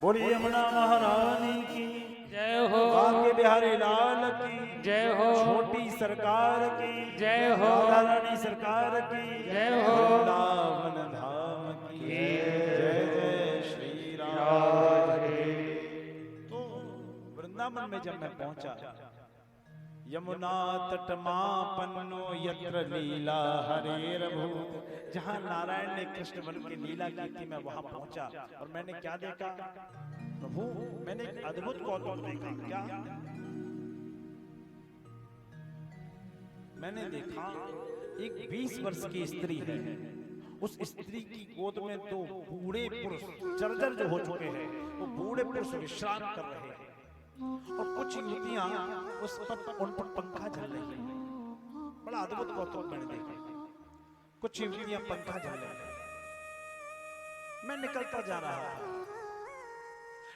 बोलिए यमुना महारानी की जय हो। बांके बिहारी लाल की जय हो। छोटी सरकार की जय हो। राधा रानी सरकार की जय हो। वृंदावन धाम की जय जय श्री राम। तो वृंदावन में जब मैं पहुंचा, यमुना तट मापन्नो यत्र लीला हरेर भूत, जहां नारायण ने कृष्ण बन के लीला की थी, मैं वहां पहुंचा और मैंने क्या देखा प्रभु, मैंने एक अद्भुत कौतुक देखा। क्या? मैंने देखा एक 20 वर्ष की स्त्री है, उस स्त्री की गोद में दो बूढ़े पुरुष जर्जर जो हो चुके हैं, वो बूढ़े पुरुष विश्राम कर रहे हैं और कुछ युवतियां उस पर उन पर पंखा चल रही है। बड़ा अद्भुत कौतुक मैंने देखा। कुछ युवतियां पंखा चल रही है। मैं निकलता जा रहा था,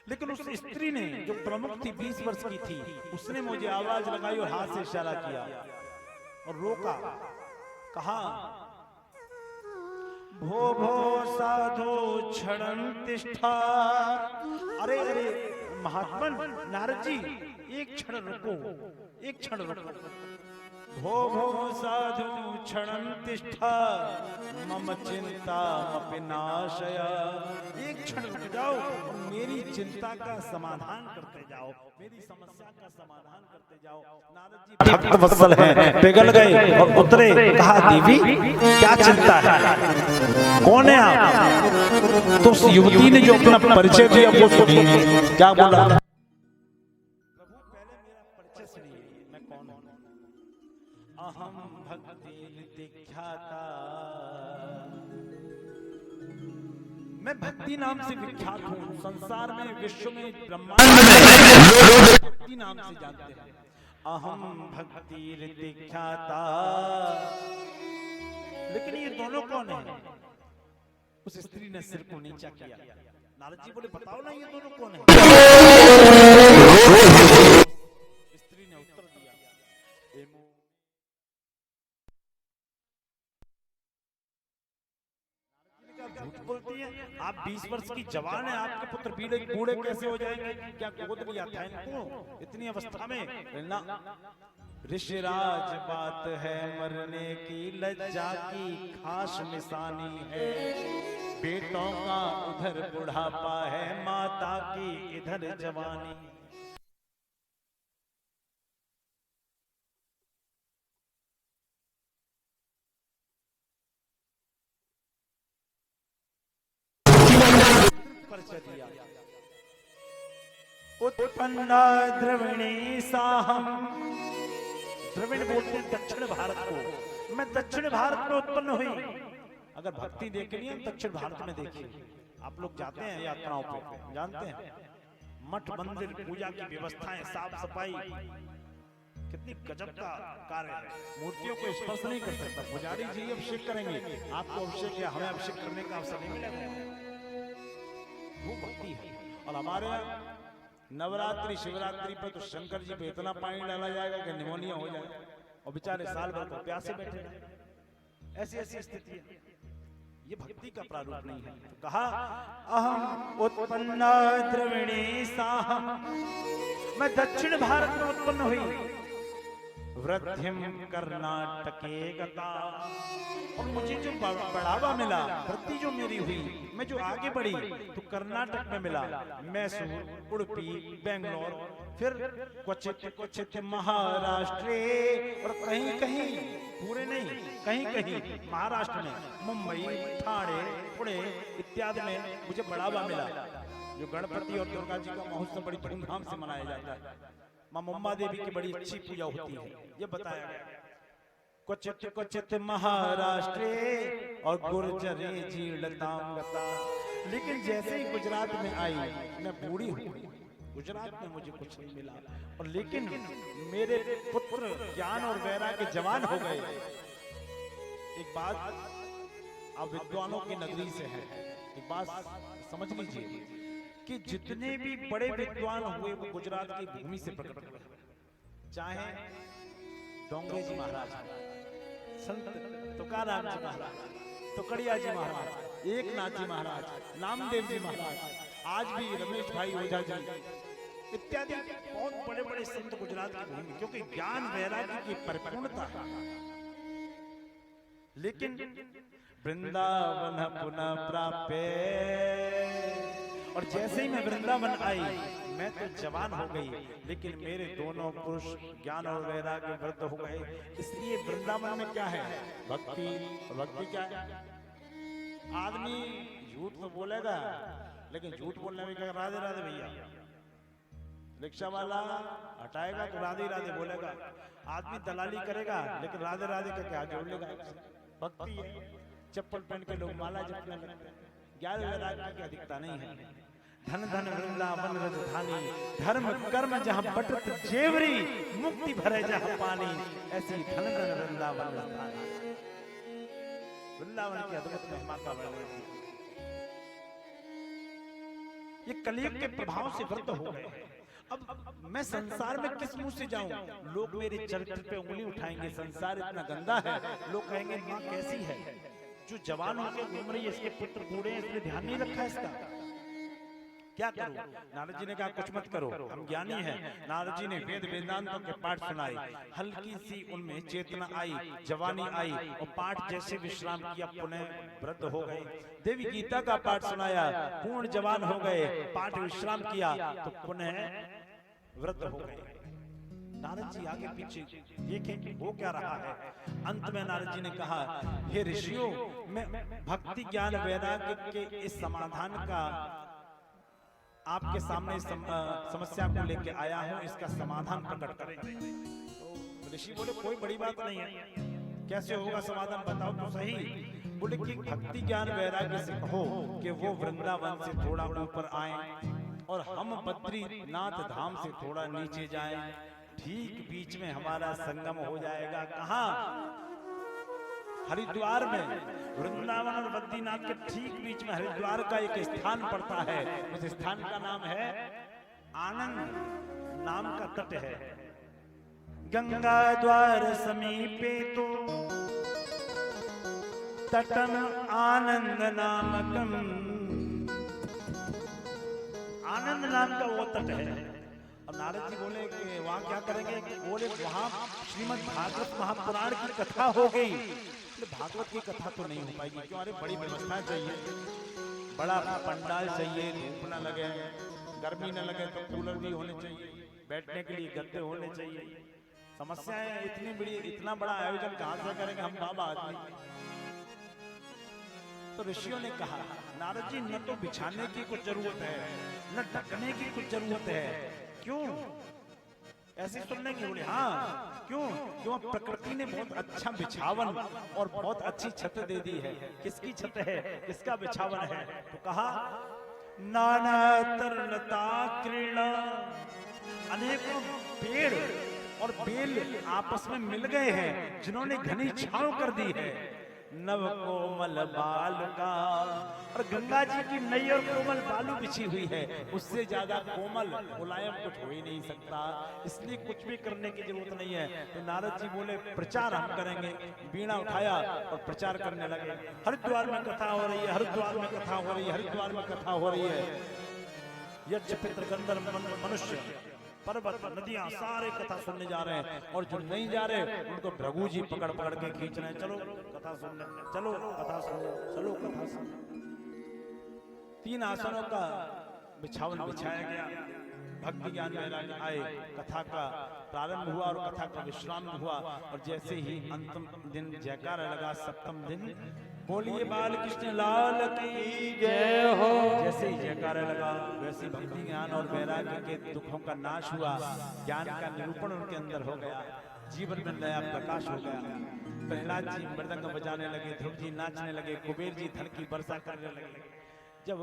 लेकिन उस स्त्री ने जो प्रमुख थी 20 वर्ष की थी, उसने मुझे आवाज लगाई और हाथ से इशारा किया और रोका। कहा, भो भो साधु क्षणं तिष्ठा। अरे अरे महात्मन नारद जी, एक क्षण रुको, एक क्षण रुको। भो भो साधु क्षणं तिष्ठा मम चिंता विनाशय। एक क्षण रुक जाओ और मेरी चिंता का समाधान करते जाओ, मेरी समस्या का समाधान करते जाओ। नारद जी भक्त वत्सल हैं, पिघल गए और उतरे। कहा, देवी क्या चिंता है, कौन है आप? तो उस युवती ने जो अपना परिचय दिया वो सुनिए। क्या बोला? प्रभु पहले मेरा परिचय सुनिए, मैं कौन हूं। अहम भक्ति विख्याता, मैं भक्ति नाम से विख्यात हूं। संसार में, विश्व में, ब्रह्मांड में भक्ति नाम से जानते हैं। अहम भक्ति विख्याता। लेकिन ये दोनों कौन है? उस स्त्री ने सिर को नीचा किया। नारद जी बोले, बताओ ना ये दोनों कौन है? स्त्री ने उत्तर दिया, झूठ बोलती है, आप 20 वर्ष की जवान है, आपके पुत्र बूढ़े कैसे हो जाएंगे? क्या गोद लिया था इनको इतनी अवस्था में? ना, ऋषिराज बात है मरने की, लज्जा की खास निशानी है। बेटों का उधर बुढ़ापा है, माता की इधर जवानी। उत्पन्ना द्रविणी साहम। द्रविण बोलते हैं दक्षिण भारत को। मैं दक्षिण भारत में उत्पन्न हुई। अगर भक्ति देखनी है दक्षिण भारत में देखिए। आप लोग जाते हैं यात्राओं पे, जानते हैं मठ मंदिर, पूजा की व्यवस्थाएं, साफ सफाई, कितनी गजब का कार्य है। मूर्तियों को स्पर्श नहीं कर सकता। पुजारी जी अभिषेक करेंगे, आपको अभिषेक या हमें अभिषेक करने का अवसर नहीं मिलेगा। वो भक्ति है। और हमारे नवरात्रि शिवरात्रि पर तो शंकर जी पे इतना पानी डाला जाएगा कि निमोनिया हो जाएगा और बेचारे साल भर को प्यासे बैठे रहे। ऐसी ऐसी स्थिति है। ये भक्ति का प्रारूप नहीं है। तो कहा, अहम उत्पन्ना द्रविणी साहम, मैं दक्षिण भारत में उत्पन्न हुई। वृद्धिम कर्नाटके गता, और मुझे जो बढ़ावा मिला, वृद्धि जो मेरी हुई, मैं जो आगे बढ़ी तो कर्नाटक में मिला। मैसूर, उडुपी, बेंगलोर, फिर क्वचित क्वचित महाराष्ट्र, और कहीं कहीं, पूरे नहीं, कहीं कहीं महाराष्ट्र में, मुंबई, ठाणे, पुणे इत्यादि में मुझे बढ़ावा मिला। जो गणपति और दुर्गा जी का महोत्सव बड़ी धूमधाम से मनाया जाता है। मां मुंबा देवी की बड़ी अच्छी पूजा होती है, ये बताया गया। क्वचित क्वचित महाराष्ट्र और गुर्जरे जीर्णतां गता। लेकिन जैसे ही गुजरात में आई, मैं बूढ़ी हुई। गुजरात में मुझे कुछ नहीं मिला, और लेकिन मेरे पुत्र ज्ञान और वैराग्य के जवान हो गए। एक बात, आप विद्वानों की नगरी से हैं, एक बात समझ लीजिए कि जितने भी बड़े विद्वान हुए वो गुजरात की भूमि से प्रकट हुए। चाहे डोंगरे जी महाराज, संत तुकाराम जी महाराज, टुकड़िया जी महाराज, एकनाथ जी महाराज, नामदेव जी महाराज, आज भी रमेश भाई ओझा जी इत्यादि बहुत बड़े बड़े संत गुजरात की भूमि, क्योंकि ज्ञान वैराग्य की परिपूर्णता है। लेकिन वृंदावन पुनः प्राप्त, और जैसे ही मैं वृंदावन आई मैं तो जवान हो गई, लेकिन मेरे दोनों पुरुष ज्ञान और वैराग्य वृद्ध हो गए। इसलिए वृंदावन में क्या है? भक्ति। भक्ति क्या है? आदमी झूठ तो बोलेगा, लेकिन झूठ बोलने में क्या, राधे राधे भैया, रिक्शा वाला हटाएगा तो राधे राधे बोलेगा, आदमी दलाली करेगा लेकिन राधे राधे का क्या जोड़ लेगा? भक्ति है। चप्पल पहन के लोग माला जपने लगते हैं, ज्ञान वैराग्य की अधिकता नहीं है। धन धन वृंदावन राजधानी, धर्म कर्म जहाँ बटत जेवरी, मुक्ति भरे जहाँ पानी, ऐसी धन धन वृंदावन राजधानी। वृंदावन की अद्भुत महिमा का वर्णन। ये कलयुग के प्रभाव से वृद्ध हो गए। अब मैं संसार में किस मुंह से जाऊं? लोग मेरे चरित्र पे उंगली उठाएंगे, संसार इतना गंदा है। लोग कहेंगे माँ कैसी है, जो जवान होकर घूम रही है, इसके पुत्र बूढ़े हैं, इसने ध्यान नहीं रखा इसका, क्या करूं? नारद जी ने कहा कुछ मत करो, हम ज्ञानी हैं। नारद जी ने वेद वेदांतों के पाठ सुनाए, हल्की सी उनमें चेतना आई, जवानी आई, और पाठ जैसे विश्राम किया पुनः वृद्ध हो गए। देवी गीता का पाठ सुनाया, पूर्ण जवान हो गए, पाठ विश्राम किया तो पुनः वृद्ध हो गए। नारद जी आगे पीछे देखें कि वो क्या रहा है। अंत में नारद जी ने कहा, हे ऋषियों, मैं भक्ति ज्ञान वैराग्य के इस समाधान का आपके सामने समस्या को लेके आया हूं, इसका समाधान प्रकट करें। तो ऋषि बोले कोई बड़ी बात नहीं है, कैसे होगा समाधान, बताओ तो सही। बोले कि भक्ति ज्ञान वैराग्य से कहो कि वो वृंदावन से थोड़ा ऊपर आए और हम बद्रीनाथ धाम से थोड़ा नीचे जाएं, ठीक बीच में हमारा संगम हो जाएगा। कहाँ? हरिद्वार में। वृंदावन और बद्रीनाथ के ठीक बीच में हरिद्वार का एक स्थान पड़ता है, उस स्थान का नाम है आनंद नाम का तट है। गंगा द्वार समीपे तो तटम आनंद नामकम, आनंद नाम का वो तट है। और नारद जी बोले कि वहां क्या करेंगे? बोले वहां श्रीमद् भागवत महापुराण की कथा हो गई। भागवत की कथा तो नहीं हो पाएगी, क्यों? अरे बड़ी व्यवस्था चाहिए, बड़ा पंडाल चाहिए, धूप न लगे, गर्मी न लगे तो कूलर भी होने चाहिए, बैठने के लिए गद्दे होने चाहिए। समस्याएं इतनी बड़ी, इतना बड़ा आयोजन कहां से करेंगे हम बाबा आदमी? तो ऋषियों ने कहा, नारद जी न तो बिछाने की कुछ जरूरत है, न ढकने की कुछ जरूरत है। क्यों? ऐसे सुनने की बोले, हाँ क्यों? क्यों? प्रकृति ने बहुत अच्छा बिछावन और बहुत अच्छी छत दे दी है। किसकी छत है, किसका बिछावन है? तो कहा, नाना तरलता क्रीड़ा, अनेकों पेड़ और बेल आपस में मिल गए हैं, जिन्होंने घनी छांव कर दी है। नव कोमल बाल का, और गंगा जी की नई और कोमल बालू बिछी हुई है, उससे ज्यादा कोमल मुलायम कुछ हो ही नहीं सकता, इसलिए कुछ भी करने की जरूरत नहीं है। तो नारद जी बोले प्रचार हम करेंगे। बीणा उठाया और प्रचार करने लगे। हरिद्वार में कथा हो रही है, हरिद्वार में कथा हो रही है, हरिद्वार में कथा हो रही है। यज्ञ पितृ गंधर्व मनुष्य पर्वत नदियां सारे कथा सुनने जा रहे हैं, और जो नहीं जा रहे उनको भृगु जी पकड़ पकड़ के खींच रहे हैं, चलो कथा सुनने, चलो कथा सुनो, चलो कथा सुनो। 3 आसनों का बिछावन बिछाया गया, भक्ति ज्ञान वैराग्य आए, कथा का प्रारंभ हुआ और कथा का विश्राम हुआ। और जैसे ही अंतिम दिन जयकारा लगा, 7वें दिन बोलिए बाल कृष्ण लाल की जय हो, जैसे ही जयकारा लगा वैसे भक्ति ज्ञान और वैराग्य के दुखों का नाश हुआ, ज्ञान का निरूपण उनके अंदर हो गया, जीवन में नया प्रकाश हो गया। प्रहलाद जी मृदंग बजाने लगे, ध्रुव जी नाचने लगे, कुबेर जी धन की वर्षा करने लगे। जब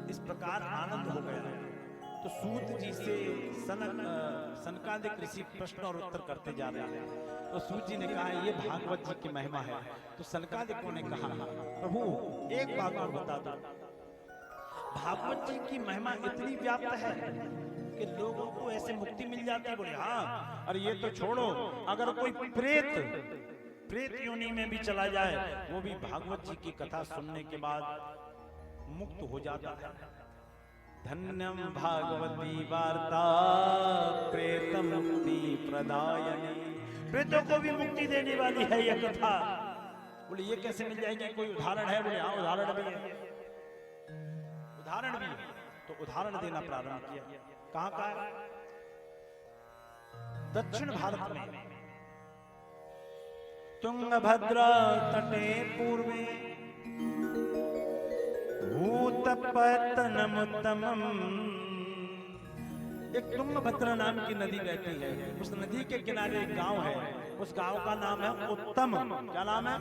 इस प्रकार आनंद हो गया तो सूत जी से सनकादिक ऋषि प्रश्न और उत्तर करते जा रहे हैं। तो सूत जी ने कहा ये भागवत जी की महिमा है। तो सनकादिकों ने कहा प्रभु एक बात और बता दो, भागवत जी की महिमा इतनी व्याप्त है कि लोगों को ऐसे मुक्ति मिल जाती है? बोले हाँ। अरे ये तो छोड़ो, अगर कोई प्रेत योनि में भी चला जाए, वो भी भागवत जी की कथा सुनने के बाद मुक्त हो जाता है। धन्यम भागवती वार्ता प्रेतम मुक्ति प्रदायनी, प्रेतों को भी मुक्ति देने वाली है यह कथा। बोले ये कैसे मिल जाएगी, कोई उदाहरण है? बोले हाँ उदाहरण भी है, उदाहरण भी है। तो उदाहरण देना प्रारंभ किया। कहां का है? दक्षिण भारत में तुंगभद्रा तटे पूर्वे भूतपतनमुत्तमम्, एक तुंगभद्रा नाम की नदी बहती है। उस नदी के किनारे एक गांव है, उस गांव का नाम है उत्तम। क्या नाम है?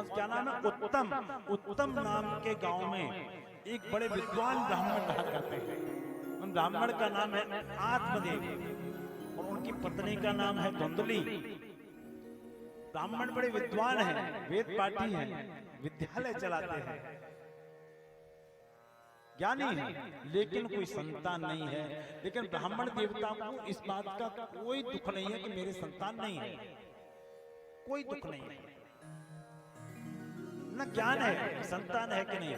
क्या नाम है? उत्तम। उत्तम नाम के गांव में एक बड़े विद्वान ब्राह्मण रहा करते हैं। उन ब्राह्मण का नाम है आत्मदेव और उनकी पत्नी का नाम है धुंधली। ब्राह्मण बड़े विद्वान हैं, वेद पाठी हैं, विद्यालय चलाते हैं, ज्ञानी है, लेकिन कोई संतान नहीं है। लेकिन ब्राह्मण देवता को इस बात का कोई दुख नहीं है कि मेरे संतान नहीं है, कोई दुख नहीं है। न ज्ञान है संतान है कि नहीं,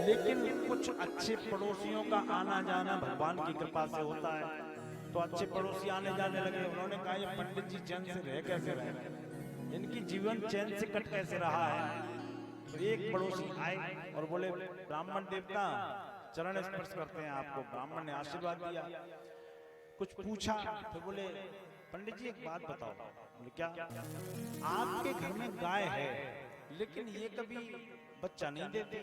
लेकिन कुछ अच्छे पड़ोसियों का आना जाना भगवान की कृपा से होता है। तो अच्छे पड़ोसी आने जाने लगे। उन्होंने कहा ये पंडित जी चैन से रह कैसे रहे, इनकी जीवन चैन से कट कैसे रहा है। तो एक पड़ोसी आए और बोले ब्राह्मण देवता चरण स्पर्श करते हैं आपको। ब्राह्मण ने आशीर्वाद दिया, कुछ पूछा, तो बोले पंडित जी एक बात बताओ। बोले क्या? आपके घर में गाय है लेकिन ये कभी बच्चा नहीं देती।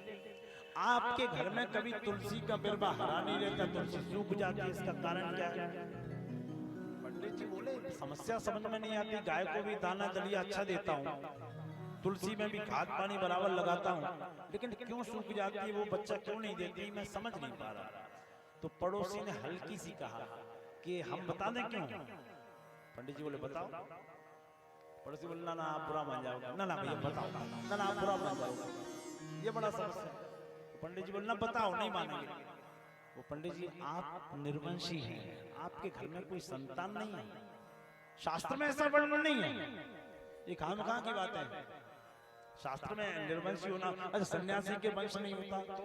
आपके घर में कभी तुलसी का बिरवा हरा नहीं रहता, तुलसी सूख जाती है, इसका कारण क्या है? पंडित जी बोले समस्या समझ में नहीं आती। गाय को भी दाना दलिया अच्छा देता हूँ, तुलसी में भी खाद पानी बराबर लगाता हूँ, लेकिन क्यों सूख जाती है, वो बच्चा क्यों नहीं देती, मैं समझ नहीं पा रहा। तो पड़ोसी ने हल्की सी कहा कि हम बता दें क्यों। पंडित जी बोले बताओ। पड़ोसी बोले ना ना आप बुरा मान जाओगे, ना ना भैया बताओ, ना ना आप बुरा मान जाओगे, ये बड़ा समस्या। पंडित जी बोले ना बताओ, नहीं मानेंगे। वो पंडित जी आप निर्वंशी हैं, आपके घर में कोई संतान नहीं है, शास्त्र में ऐसा वर्णन नहीं है, ये कहां की बात है। शास्त्र में निर्वंशी होना, अच्छा सन्यासी के वंश नहीं होता तो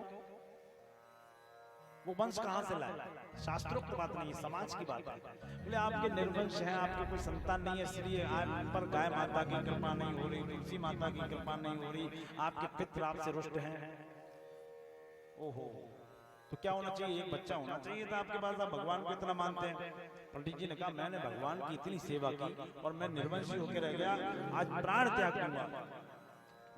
वो वंश कहां से लाए? शास्त्रों की बात नहीं, समाज की बात है। बोले आपके निर्वंश हैं, आपके कोई संतान नहीं है, इसलिए आप पर गाय माता की कृपा नहीं हो रही, तुलसी माता की कृपा नहीं हो रही, आपके पितृ आपसे रुष्ट हैं। ओहो, तो क्या होना चाहिए? एक बच्चा होना चाहिए था आपके पास, आप भगवान को इतना मानते हैं। पंडित जी ने कहा मैंने भगवान की इतनी सेवा की और मैं निर्वंशी होकर रह गया, आज प्राण त्याग दूंगा।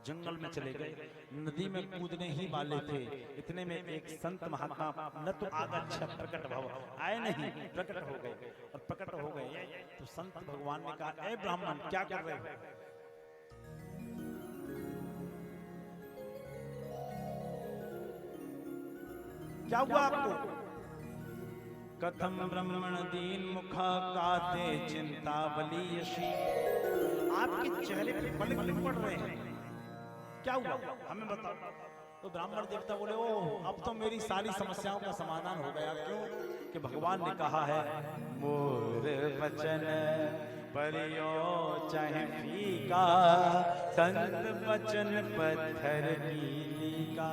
जंगल में चले गए, नदी में कूदने ही वाले थे, इतने में एक संत महात्मा न तो आगच्छ प्रकट भव, आए नहीं, प्रकट हो गए। और प्रकट हो गए तो संत भगवान ने कहा ए ब्राह्मण क्या कर रहे हो? क्या हुआ आपको? कथम ब्राह्मण दीन मुखा काते चिंता बलियशी, आपके चेहरे पे पलक पड़ रहे हैं, क्या हुआ हमें बताओ। तो ब्राह्मण देवता बोले ओ अब तो मेरी सारी समस्याओं का समाधान हो गया। क्यों? कि भगवान ने कहा है मोर वचन परियो चाहे फीका, संत वचन पत्थर की लीका।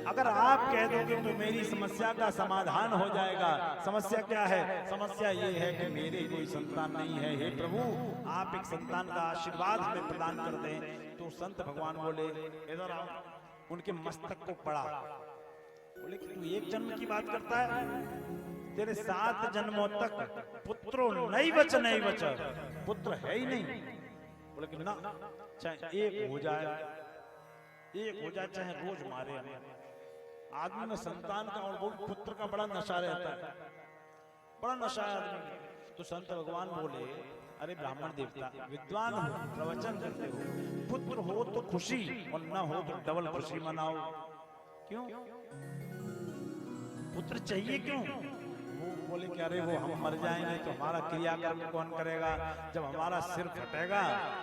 अगर आप कह दोगे तो मेरी समस्या का समाधान हो जाएगा। समस्या क्या है? समस्या ये है कि मेरे कोई संतान नहीं है, हे प्रभु आप एक संतान का आशीर्वाद हमें प्रदान कर दें। तो संत भगवान बोले इधर आओ, उनके मस्तक को पड़ा। बोले कि तू एक जन्म की बात करता है, तेरे 7 जन्मों तक पुत्रो नहीं बच, पुत्र है ही नहीं। बोले कि ना, चाहे एक हो जाए चाहे रोज मारे हमें। आदमी में संतान का और पुत्र का बड़ा नशा रहता है, बड़ा नशा है आदमी। तो संत भगवान बोले अरे ब्राह्मण देवता विद्वान हो, प्रवचन करते हो, पुत्र हो तो खुशी और ना हो तो डबल खुशी मनाओ। क्यों पुत्र चाहिए? क्यों? वो बोले कि अरे वो हम मर जाएंगे तो हमारा क्रियाकर्म कौन करेगा? जब हमारा सिर फटेगा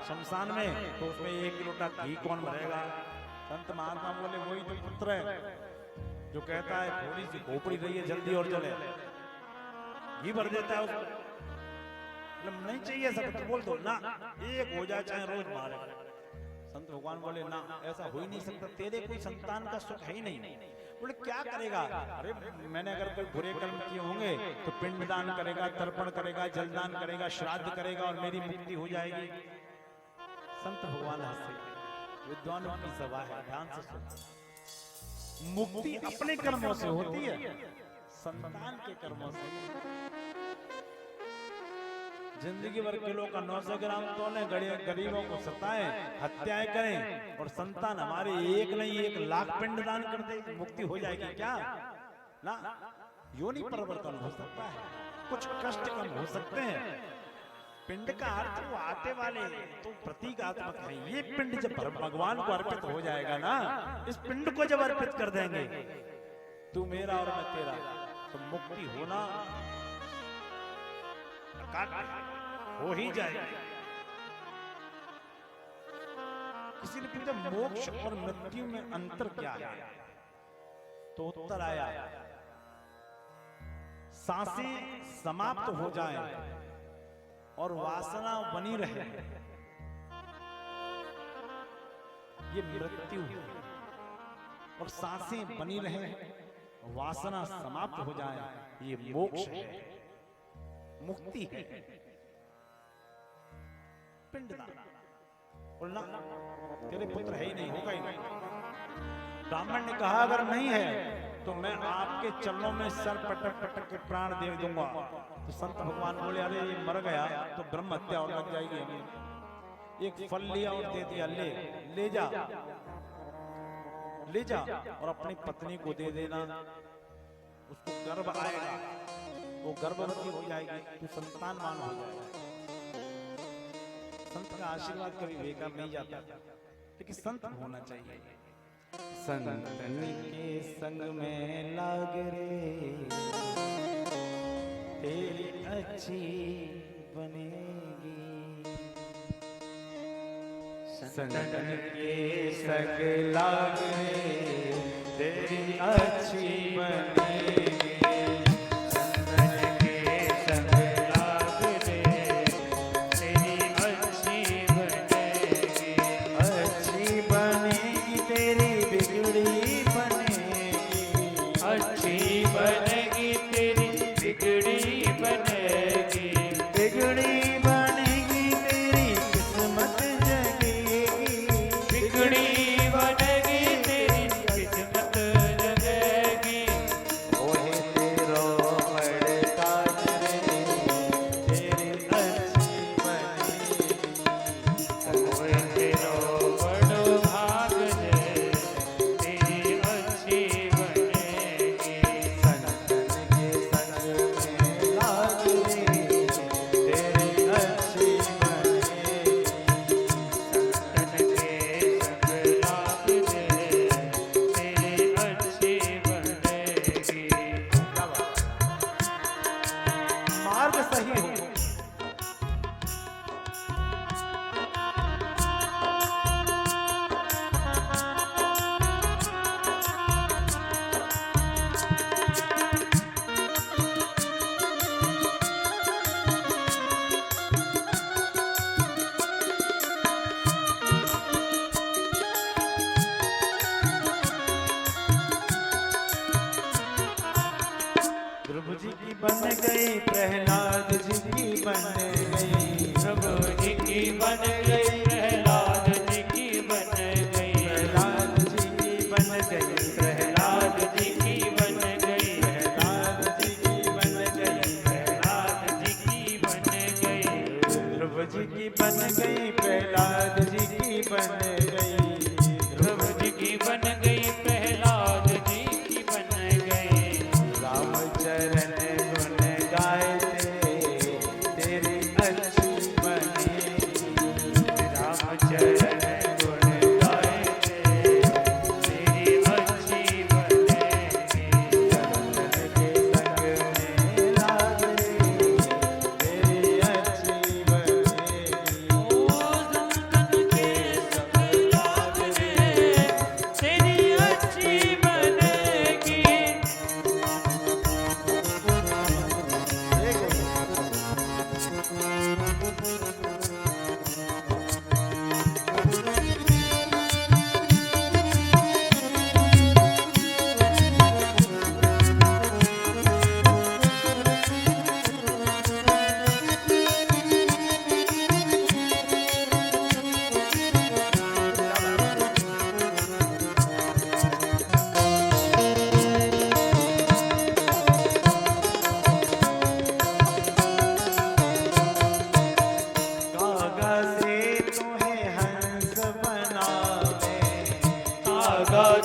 शमशान में तो उसमें 1 लोटा घी कौन भरेगा? संत महात्मा बोले वही तो पुत्र है जो कहता है थोड़ी सी खोपड़ी रही है जल्दी और चले, घी भर देता है उसको। नहीं चाहिए सब, तो बोल दो ना, एक हो जाए चाहे रोज मारे। संत भगवान बोले ना, ऐसा हो ही नहीं सकता, तेरे कोई संतान का सुख है ही नहीं। बोले क्या करेगा? अरे मैंने अगर कोई बुरे कर्म किए होंगे तो पिंडदान करेगा, तर्पण करेगा, जलदान करेगा, श्राद्ध करेगा और मेरी मुक्ति हो जाएगी। संत भगवान हंसे, विद्वानों की सभा है, ध्यान से सुनो। मुक्ति अपने कर्मों से होती है, संतान के कर्मों से। जिंदगी भर किलो का 900 ग्राम तोले, गरीबों को सताएं, हत्याएं करें और संतान हमारे एक नहीं 1 लाख पिंड दान कर दे, मुक्ति हो जाएगी क्या? ना, योनि परिवर्तन हो सकता है, कुछ कष्ट कम हो सकते हैं। पिंड का अर्थ वो आते वाले तो प्रतीकात्मक है। ये पिंड जब भगवान को अर्पित हो जाएगा ना, इस पिंड को जब अर्पित कर देंगे, तू मेरा और मैं तेरा, तो मुक्ति होना हो ही जाएगा। किसी ने पूछा मोक्ष और मृत्यु में अंतर क्या है, तो उत्तर आया सांसें समाप्त हो जाएं और वासना बनी रहे, ये मृत्यु है। और सांसें बनी रहे, वासना समाप्त हो जाए, ये मोक्ष है, मुक्ति है। पिंडदान बोलना, तेरे पुत्र है ही नहीं, होगा ही नहीं। ब्राह्मण ने कहा अगर नहीं है तो मैं आपके चरणों में सर पटक पटक के प्राण दे दूंगा। तो संत भगवान बोले अरे ये मर गया तो ब्रह्म हत्या और लग जाएगी हमें। एक फल लिया और दे दिया, ले जा और अपनी पत्नी को दे देना, उसको गर्भ आएगा, वो गर्भवती हो जाएगी, तो संतानवान हो जाएगा। संत का आशीर्वाद कभी बेकार नहीं जाता, लेकिन संत होना चाहिए। संतन के संग में लाग रे, तेरी अच्छी बनेगी। संतन के संग लाग रे, तेरी अच्छी बनेगी। बन गई प्रहलाद जी की बन गई, प्रभु जी की बन गई, प्रहलाद जी की बन गई, प्रहलाद जी की बन गई, प्रहलाद जी की बन गई, प्रहलाद जी की बन गई, प्रहलाद जी की बन गई, प्रभु जी की बन गई, प्रहलाद जी की बन गई, प्रभु जी की बन गई, प्रहलाद जी की बन गई। रामचरण गुण गाए तेरी अच्छी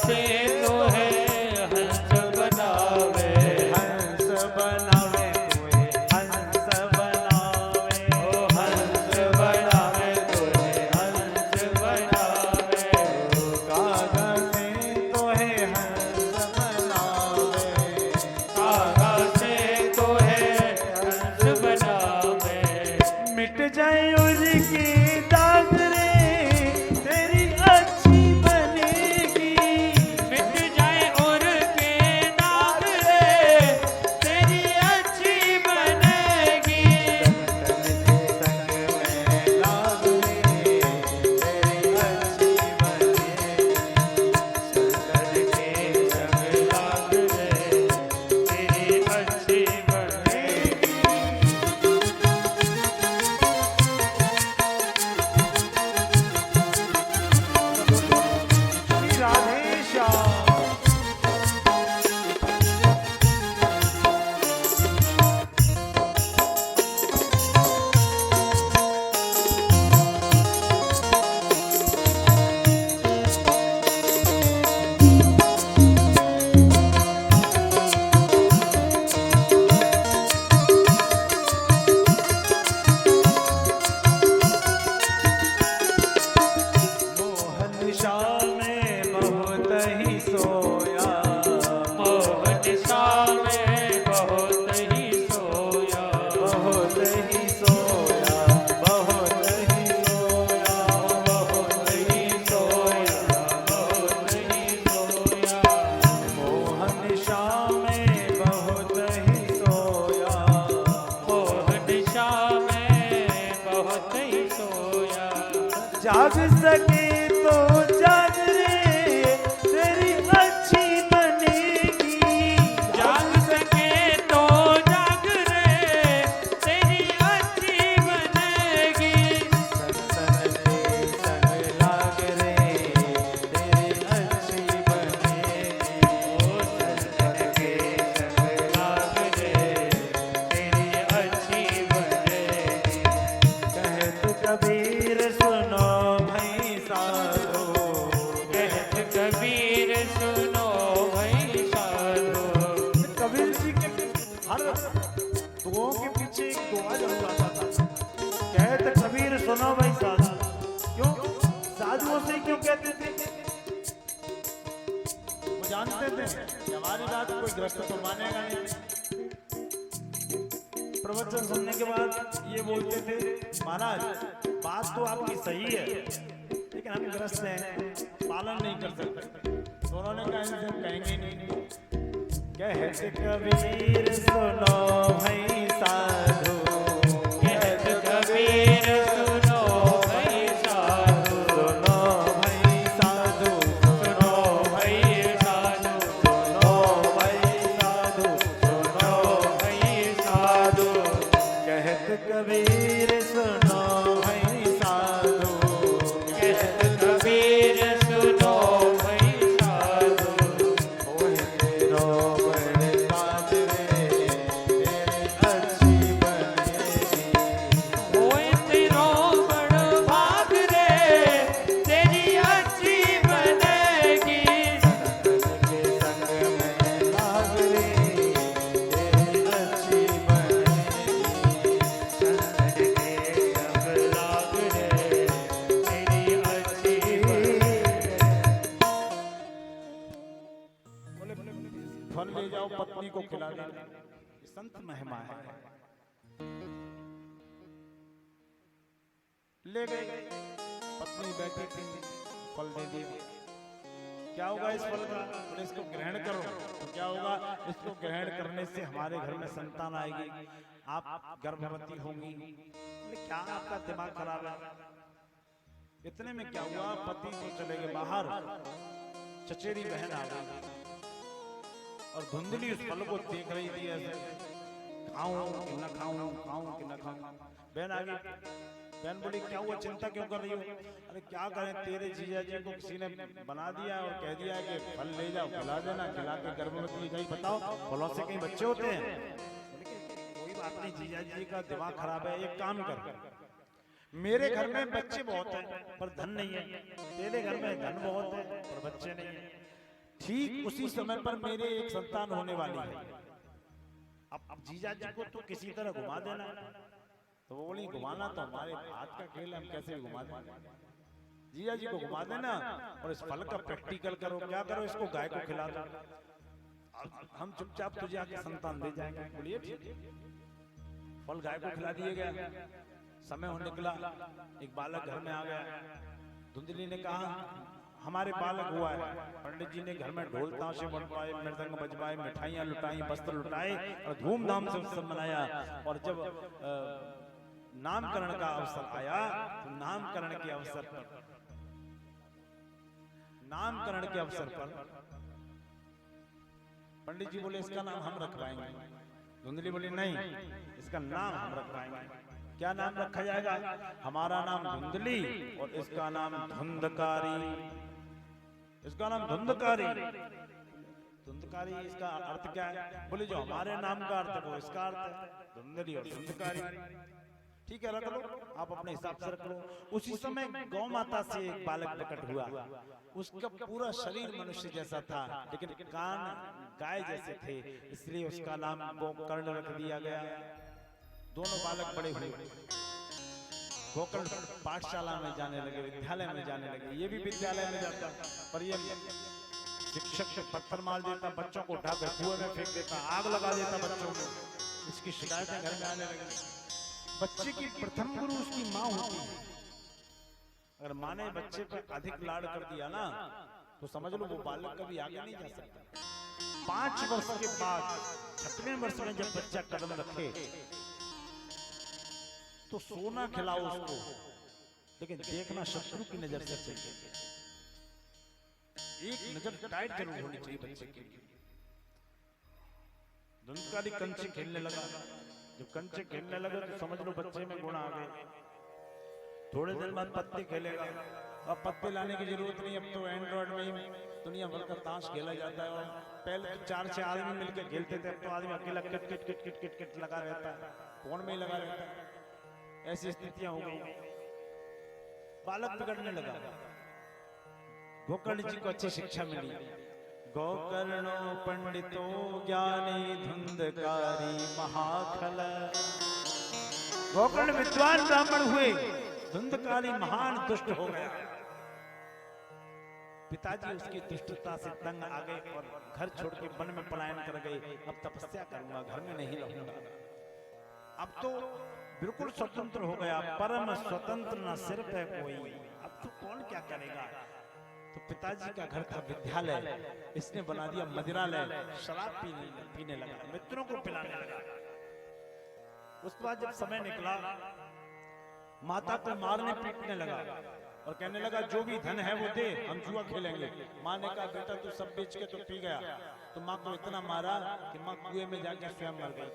से तो है हंस बनावे, हंस बनावे कोई हंस बनावे, ओ हंस बनावे तोहे हंस बनावे, कागा से तो है हंस बनावे, कागा से तो है हंस बनावे, मिट जाए उसकी दाग रे तेरी अच्छी बनेगी, मिट जाए और के दाग रे तेरी अच्छी बनेगी, संग में लाग रे तेरी अच्छी बनेगी, संगत के संग लाग रे तेरी अच्छी बनेगी। श्री राधे श्याम। मोहन शाह में बहुत ही सोया, मोहन शाह में बहुत ही सोया, बहुत ही सोया, बहुत ही सोया, बहुत ही सोया, बहुत ही सोया, मोहन शाह में बहुत ही सोया, मोहन शाह में बहुत ही सोया, जाग सके तो जाग रे तेरी अच्छी बनेगी, जाग सके तो जाग रे तेरी अच्छी बनेगी, संतन के संग लाग रे तेरी अच्छी बनेगी, ओ संतन के संग लाग रे तेरी अच्छी बनेगी, कहत कबीर सुनो भाई साधो, कहत कबीर सुनो भाई साधो, कबीर जी के हर दुआओं के पीछे एक दुआ जरूर आता था, कहत कबीर सुनो भाई साधु, क्यों साधुओं से क्यों कहते थे? वो जानते थे कि हमारी बात कोई ग्रस्त तो मानेगा नहीं। प्रवचन सुनने के बाद ये बोलते थे महाराज बात तो आपकी सही है लेकिन हम ग्रस्त हैं, पालन नहीं कर सकते। तो उन्होंने कहा इनसे हम कहेंगे ही नहीं। कहत कबीर सुनो भाई साधु, कहत कबीर सुनो भाई साधु, सुनो भाई साधु, सुनो भाई साधु, सुनो भाई साधु, सुनो भाई साधु, कहत कबीर सुनो भाई साधु, कहत कबीर सुनो भाई साधु, ओहे तेरो बड़ काज रे तेरी अच्छी बनेगी, होए तेरो बड़ भाग रे तेरी अच्छी बनेगी, संतन के संग में लाग रे तेरी अच्छी बनेगी, संतन के संग लाग रे तेरी अच्छी बनेगी। फल ले जाओ पत्नी को खिला देना, संत महिमा है। ले गए, पत्नी बैठी थी, फल दे दिया। क्या होगा इस फल का? बोले इसको ग्रहण करो। तो क्या होगा? इसको ग्रहण करने से हमारे घर में संतान आएगी, आप गर्भवती होंगी। बोले क्या आपका दिमाग खराब है? इतने में क्या हुआ, पति तो चले गए बाहर, चचेरी बहन आ गई और धुंधली उस फल को देख रही थी ऐसे, खाऊं कि न खाऊं, खाऊं कि न खाऊं। बहन आ गई, बहन बोली क्या हुआ, चिंता क्यों कर रही हो? अरे क्या करें, तेरे जीजा जी को किसी ने बना दिया और कह दिया कि फल ले जाओ खिला देना, खिला के गर्भवती गई। बताओ फलों से कहीं बच्चे होते हैं? कोई बात नहीं, जीजा जी का दिमाग खराब है, एक काम कर, मेरे घर में बच्चे बहुत हैं पर धन नहीं है, तेरे घर में धन बहुत है पर बच्चे नहीं है। ठीक उसी समय पर मेरे एक संतान होने वाली है। अब जीजा जी को तो किसी तरह घुमा देना। तो वो बोली घुमाना तो हमारे हाथ का खेल है, हम कैसे भी घुमा दें। जीजा जी को घुमा देना और इस फल का प्रैक्टिकल करो। क्या करो, इसको गाय को खिला दो, हम चुपचाप तुझे आके संतान दे जाएंगे। बोलिए ठीक है। फल गाय को खिला दिए गया। समय हो निकला, एक बालक घर में आ गया। धुंधली ने कहा हमारे बालक हुआ है। पंडित जी ने घर में ढोल ताशे बनवाए, मृदंग बजवाए, मिठाइयाँ लुटाई, वस्त्र लुटाए और धूमधाम से उत्सव मनाया। और जब नामकरण का अवसर आया तो नामकरण के अवसर पर पंडित जी बोले इसका नाम हम रखवाएंगे। धुंधली बोली नहीं, इसका नाम हम रखवाएंगे। क्या नाम रखा जाएगा? हमारा नाम धुंधली और इसका नाम धुंधकारी। इसका नाम धुंधकारी। धुंधकारी इसका अर्थ क्या है? बोले जो हमारे नाम का अर्थ है वो इसका अर्थ है, धुंधली और धुंधकारी। ठीक है, रख लो, आप अपने हिसाब से रख लो। उसी समय गौ माता से एक बालक प्रकट हुआ। उसका पूरा शरीर मनुष्य जैसा था, लेकिन कान गाय जैसे थे, इसलिए उसका नाम गोकर्ण रख दिया गया। दोनों बालक बड़े हुए, गोकर्ण पाठशाला में जाने लगे, विद्यालय में जाने लगे। ये भी विद्यालय में जाता, पर ये शिक्षक पत्थर मार देता, बच्चों को उठाकर कुएं में फेंक देता, आग लगा देता बच्चों को। इसकी शिकायतें घर में आने लगी। बच्चे की प्रथम गुरु उसकी माँ होती है। अगर माँ ने बच्चे पर अधिक लाड कर दिया ना, तो समझ लो वो बालक कभी आगे नहीं जा सकता। 5 वर्ष के बाद 6वें वर्ष में जब बच्चा कदम रखे तो सोना खिलाओ उसको, लेकिन देखना शत्रु की नजर से चाहिए। एक नजर टाइट जरूर होनी चाहिए बच्चे की। धुंधकारी कंचे खेलने लगा। जब कंचे खेलने लगे तो समझ लो बच्चे में गुण आ गए। थोड़े दिन बाद पत्ते खेलेगा। अब पत्ते लाने की जरूरत नहीं, अब तो एंड्रॉइड में ही दुनिया भर का ताश खेला जाता है। और पहले तो 4-6 आदमी मिलकर खेलते थे, अब तो आदमी अकेला kit kit kit kit kit kit लगा रहता है, फोन में ही लगा रहता है। ऐसी स्थितियां हो गई। बालक बिगड़ने लगा। गोकर्ण जी को अच्छी शिक्षा मिली। गोकर्णो पंडितो ज्ञानी धुंधकारी महाखल। गोकर्ण विद्वान ब्राह्मण हुए, धुंधकारी महान दुष्ट हो गया। पिताजी उसकी दुष्टता से तंग आ गए और घर छोड़ के वन में पलायन कर गए। अब तपस्या करूंगा, घर में नहीं रहूंगा। अब तो बिल्कुल स्वतंत्र हो गया, परम स्वतंत्र न सिर पे कोई। अब तो कौन क्या करेगा। तो पिताजी का घर था विद्यालय, इसने बना दिया मदिरालय। शराब पीने लगा, मित्रों को पिलाने लगा। उसके बाद जब समय निकला, माता को मारने पीटने लगा और कहने लगा जो भी धन है वो दे, हम जुआ खेलेंगे। माँ ने कहा बेटा तू सब बेच के तो पी गया। तो माँ को इतना मारा कि माँ कुएं में जाकर स्वयं मर गई।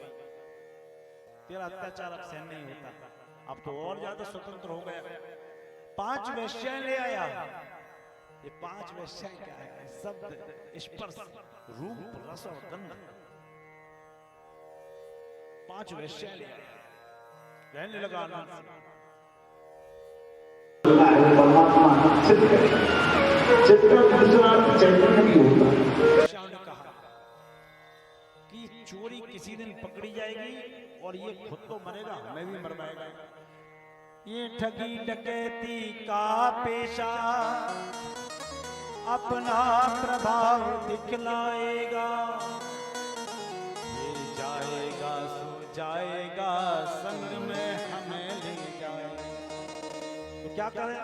तेरा अत्याचार अब सहन नहीं होता। अब तो और ज्यादा स्वतंत्र हो गया। 5 वेश्याएं ले आया। ये 5 वेश्याएं क्या है? शब्द, स्पर्श, रूप, रस और गंध। 5 वेश्याएं ले आया। रहने लगा आनंद से। ने कहा कि चोरी किसी दिन पकड़ी जाएगी और ये खुद तो मरेगा, हमें भी मरवाएगा। ये ठगी डकैती का पेशा अपना प्रभाव दिखलाएगा। ये जाएगा सो जाएगा, संग में हमें ले जाएगा। तो क्या करें?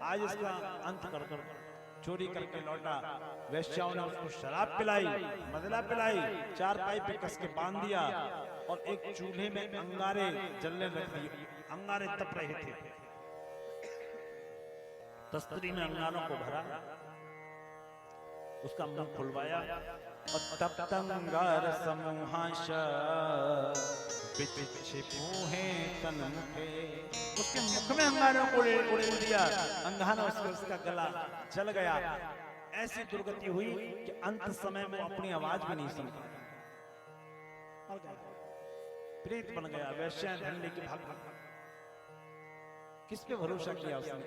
आज इसका अंत कर कर चोरी करके लौटा। वेश्याओं ने उसको शराब पिलाई, मदिरा पिलाई, 4 पाई पे कस के बांध दिया और एक चूल्हे में अंगारे जलने रख दिए। अंगारे तप रहे थे। तस्तरी में अंगारों को भरा, उसका मुंह खुलवाया और तप तंगार समूहांश तन मुखे। उसके मुख में अंगारों को उड़ेल दिया। अंगारा उसका गला जल गया। ऐसी दुर्गति हुई कि अंत समय में अपनी आवाज भी नहीं सुन पाया। प्रेत बन गया। वैश्या धन लेके भाग भाग। किस पे भरोसा किया उसने?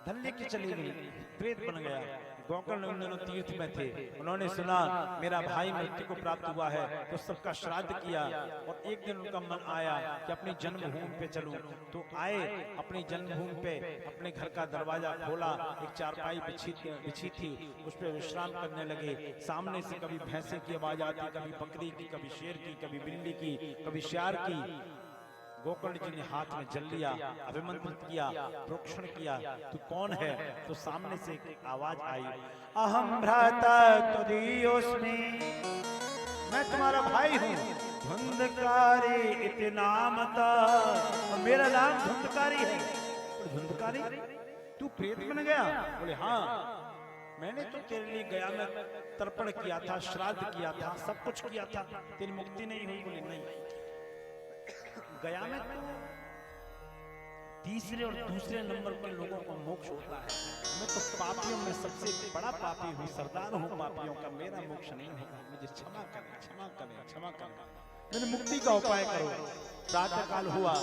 धन लेके चली गई, प्रेत बन गया। गोकर्ण उन दिनों तीर्थ में थे। उन्होंने सुना मेरा भाई मृत्यु को प्राप्त हुआ है, तो सबका श्राद्ध किया। और एक दिन उनका मन आया कि अपनी जन्मभूमि पे चलूं, तो आए अपनी जन्मभूमि पे, अपने घर का दरवाजा खोला, एक चारपाई बिछी थी, उस पर विश्राम करने लगे। सामने से कभी भैंसे की आवाज आती, कभी बकरी की, कभी शेर की, कभी बिल्ली की, कभी श्यार की। गोकर्ण जी ने हाथ में जल लिया, अभिमंत्रित किया, प्रोक्षण किया, तू कौन है? तो सामने से एक आवाज आई, अहम भ्राता तुदीयोस्मि, मैं तुम्हारा भाई हूँ, धुंधकारी इति नामता, और मेरा नाम धुंधकारी है। धुंधकारी, तू प्रेत बन गया? बोले हाँ, मैंने तो तेरे लिए गया में तर्पण किया था, श्राद्ध किया था, सब कुछ किया था, तेरी मुक्ति नहीं हुई। बोले नहीं, गया में तो तीसरे और दूसरे नंबर के लोगों को मोक्ष होता है, मैं तो पापियों में सबसे बड़ा पापी हूँ, सरदार हूँ पापियों का, मेरा मोक्ष नहीं होगा, मुझे क्षमा करें, क्षमा करें, क्षमा करें, मेरी मुक्ति का उपाय करो। प्रातः काल हुआ,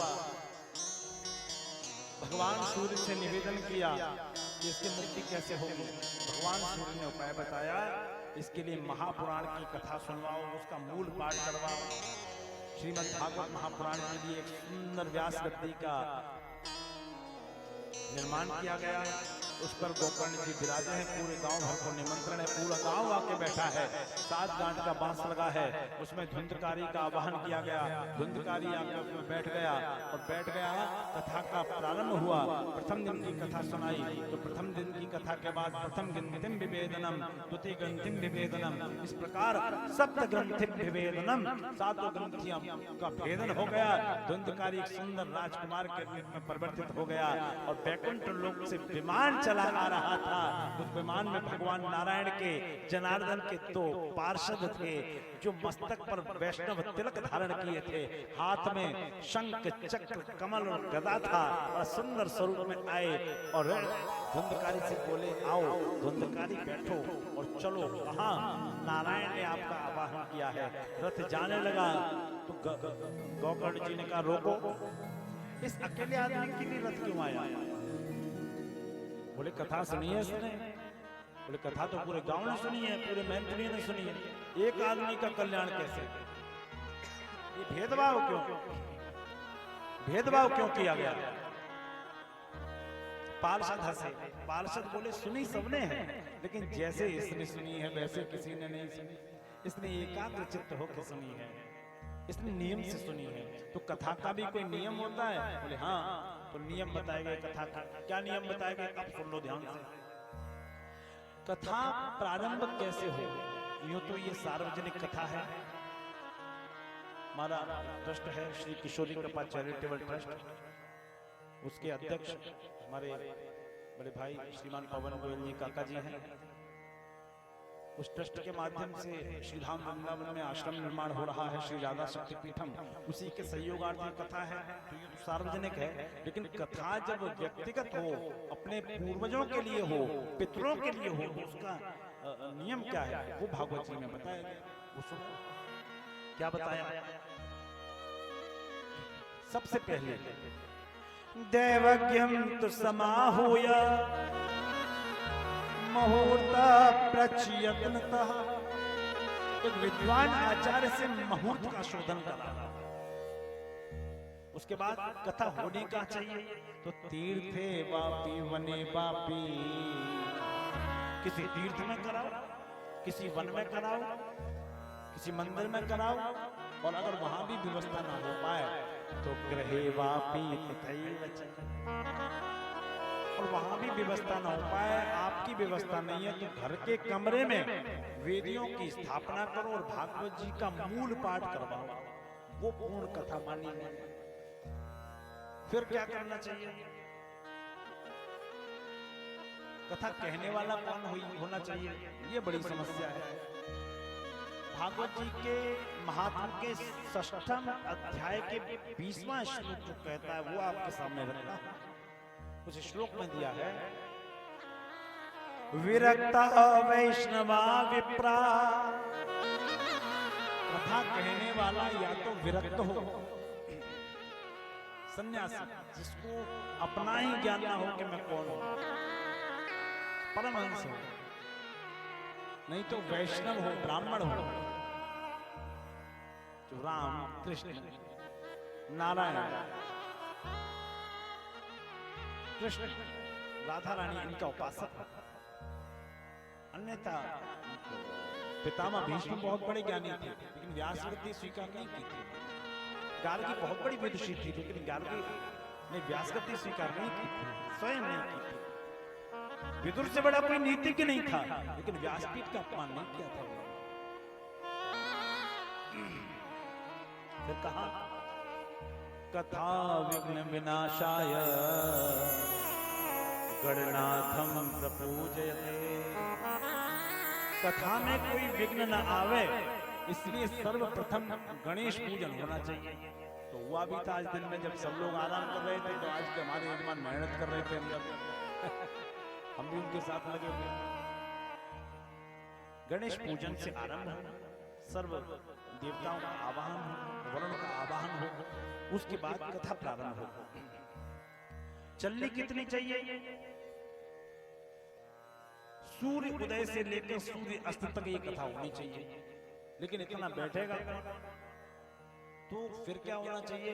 भगवान सूर्य से निवेदन किया कि इसकी मुक्ति कैसे होगी। भगवान सूर्य ने उपाय बताया, इसके लिए महापुराण की कथा सुनवाओ, उसका मूल पाठ करवाओ। श्रीमद् भागवत महापुराण के लिए एक सुंदर व्यास गद्दी का निर्माण किया गया, उस पर गोकर्ण जी विराजे हैं, पूरे गांव भर को निमंत्रण है, पूरा गांव आके बैठा है, 7 गांठ का बांस लगा है, उसमें धुंधकारी का आवाहन किया गया, धुंधकारी आके उसमें बैठ गया और बैठ गया। कथा का प्रारंभ हुआ, प्रथम दिन की कथा सुनाई, तो प्रथम दिन की कथा के बाद प्रथम ग्रंथिम विवेदनम, द्वितीय ग्रंथिम विवेदनम, इस प्रकार सप्त ग्रंथिम विवेदनम, 7 ग्रंथियों का भेदन हो गया। धुंधकारी एक सुंदर राजकुमार के रूप में परिवर्तित हो गया और वैकुंठ लोक से विमान चला आ रहा था। उस विमान में भगवान नारायण के, जनार्दन के 2 पार्षद थे, जो मस्तक पर वैष्णव तिलक धारण किए थे, हाथ में शंख, चक्र, कमल और गदा था, और सुंदर स्वरूप में आए और धुंधकारी से बोले, आओ धुंधकारी बैठो और चलो, कहाँ? नारायण ने आपका आवाहन किया है। रथ जाने लगा तो गोकर्ण जी ने कहा, रोको, इस अकेले आदमी के लिए रथ क्यों आया? बोले कथा सुनी है इसने? बोले कथा तो पूरे गांव ने सुनी है, पूरे मैथिली ने सुनी है, एक आदमी का कल्याण कैसे? ये भेदभाव क्यों? भेदभाव क्यों किया गया? पार्षद हंसे, पार्षद बोले सुनी सबने है, लेकिन जैसे इसने सुनी है वैसे किसी ने नहीं सुनी, इसने एकाग्र चित्त होकर सुनी है, इसने नियम से सुनी है। तो कथा का भी कोई नियम होता है? बोले हाँ, तो नियम बताए गए कथा का। क्या नियम बताए गए? अब सुन लो ध्यान से। कथा प्रारंभ कैसे हो? यूं तो ये सार्वजनिक कथा है, हमारा ट्रस्ट है श्री किशोरी कृपा चैरिटेबल ट्रस्ट, उसके अध्यक्ष हमारे बड़े भाई श्रीमान पवन गोयल जी काका जी हैं। उस ट्रस्ट के माध्यम से श्री धाम वृंदावन में आश्रम निर्माण हो रहा है, श्री राधा शक्ति पीठम, उसी के सहयोगार्थी कथा है। तो ये तो सार्वजनिक है, लेकिन कथा जब व्यक्तिगत हो, अपने पूर्वजों के लिए हो, पितरों के लिए हो, तो उसका नियम क्या है वो भागवत जी में बताया गया। उसको क्या बताया? सबसे पहले दैवज्ञम तु समाहूय मुहूर्त प्रचयत्नतः, एक विद्वान आचार्य से मुहूर्त का शोधन करा। उसके बाद कथा होने का चाहिए तो तीर्थे वापी वने वापी, किसी तीर्थ में कराओ, किसी वन में कराओ, किसी मंदिर में कराओ, और अगर वहां भी व्यवस्था ना हो पाए तो गृहे वापी तथैव च, और वहां भी व्यवस्था ना हो पाए, आपकी व्यवस्था नहीं है तो घर के कमरे में वेदियों की स्थापना करो और भागवत जी का मूल पाठ करवाओ, वो पूर्ण कथा मानी है। फिर क्या करना चाहिए? कथा कहने वाला कौन होना चाहिए, ये बड़ी समस्या है। भागवत जी के महात्म के 6वें अध्याय के 20वां श्लोक जो कहता है वो आपके सामने रखना है। उस श्लोक में दिया है, विरक्ता वैष्णवा विप्रा, कथा कहने वाला या तो विरक्त हो, सन्यासी, जिसको अपना ही ज्ञान ना हो कि मैं कौन हूं, परमहंस हो, नहीं तो वैष्णव हो, ब्राह्मण हो, जो राम कृष्ण नारायण कृष्ण राधा रानी इनका उपासक, अन्यथा पितामह भीष्म बहुत बड़े ज्ञानी थे लेकिन व्यास गति स्वीकार नहीं की थी। गार्गी बहुत बड़ी विदुषी थी लेकिन गार्गी ने व्यास गति स्वीकार नहीं की थी, स्वयं नहीं की थी। विदुर से बड़ा कोई नीतिज्ञ नहीं था लेकिन व्यासपीठ का अपमान नहीं किया था। फिर कहा कथा विघ्न विनाशाय गणनाथम प्रपूजयते। कथा में कोई विघ्न न आवे इसलिए सर्वप्रथम गणेश पूजन होना चाहिए। तो हुआ भी था आज दिन में, जब सब लोग आराम कर रहे थे तो आज के हमारे यजमान मेहनत कर रहे थे अंदर हम भी उनके साथ लगे हुए। गणेश पूजन से आरंभ हो, सर्व देवताओं का आवाहन हो, वरुण का आवाहन हो, उसके बाद कथा प्रारंभ हो। चलनी कितनी चाहिए? सूर्य उदय से लेकर सूर्य अस्त तक ये कथा होनी चाहिए। लेकिन इतना बैठेगा तो फिर क्या होना चाहिए?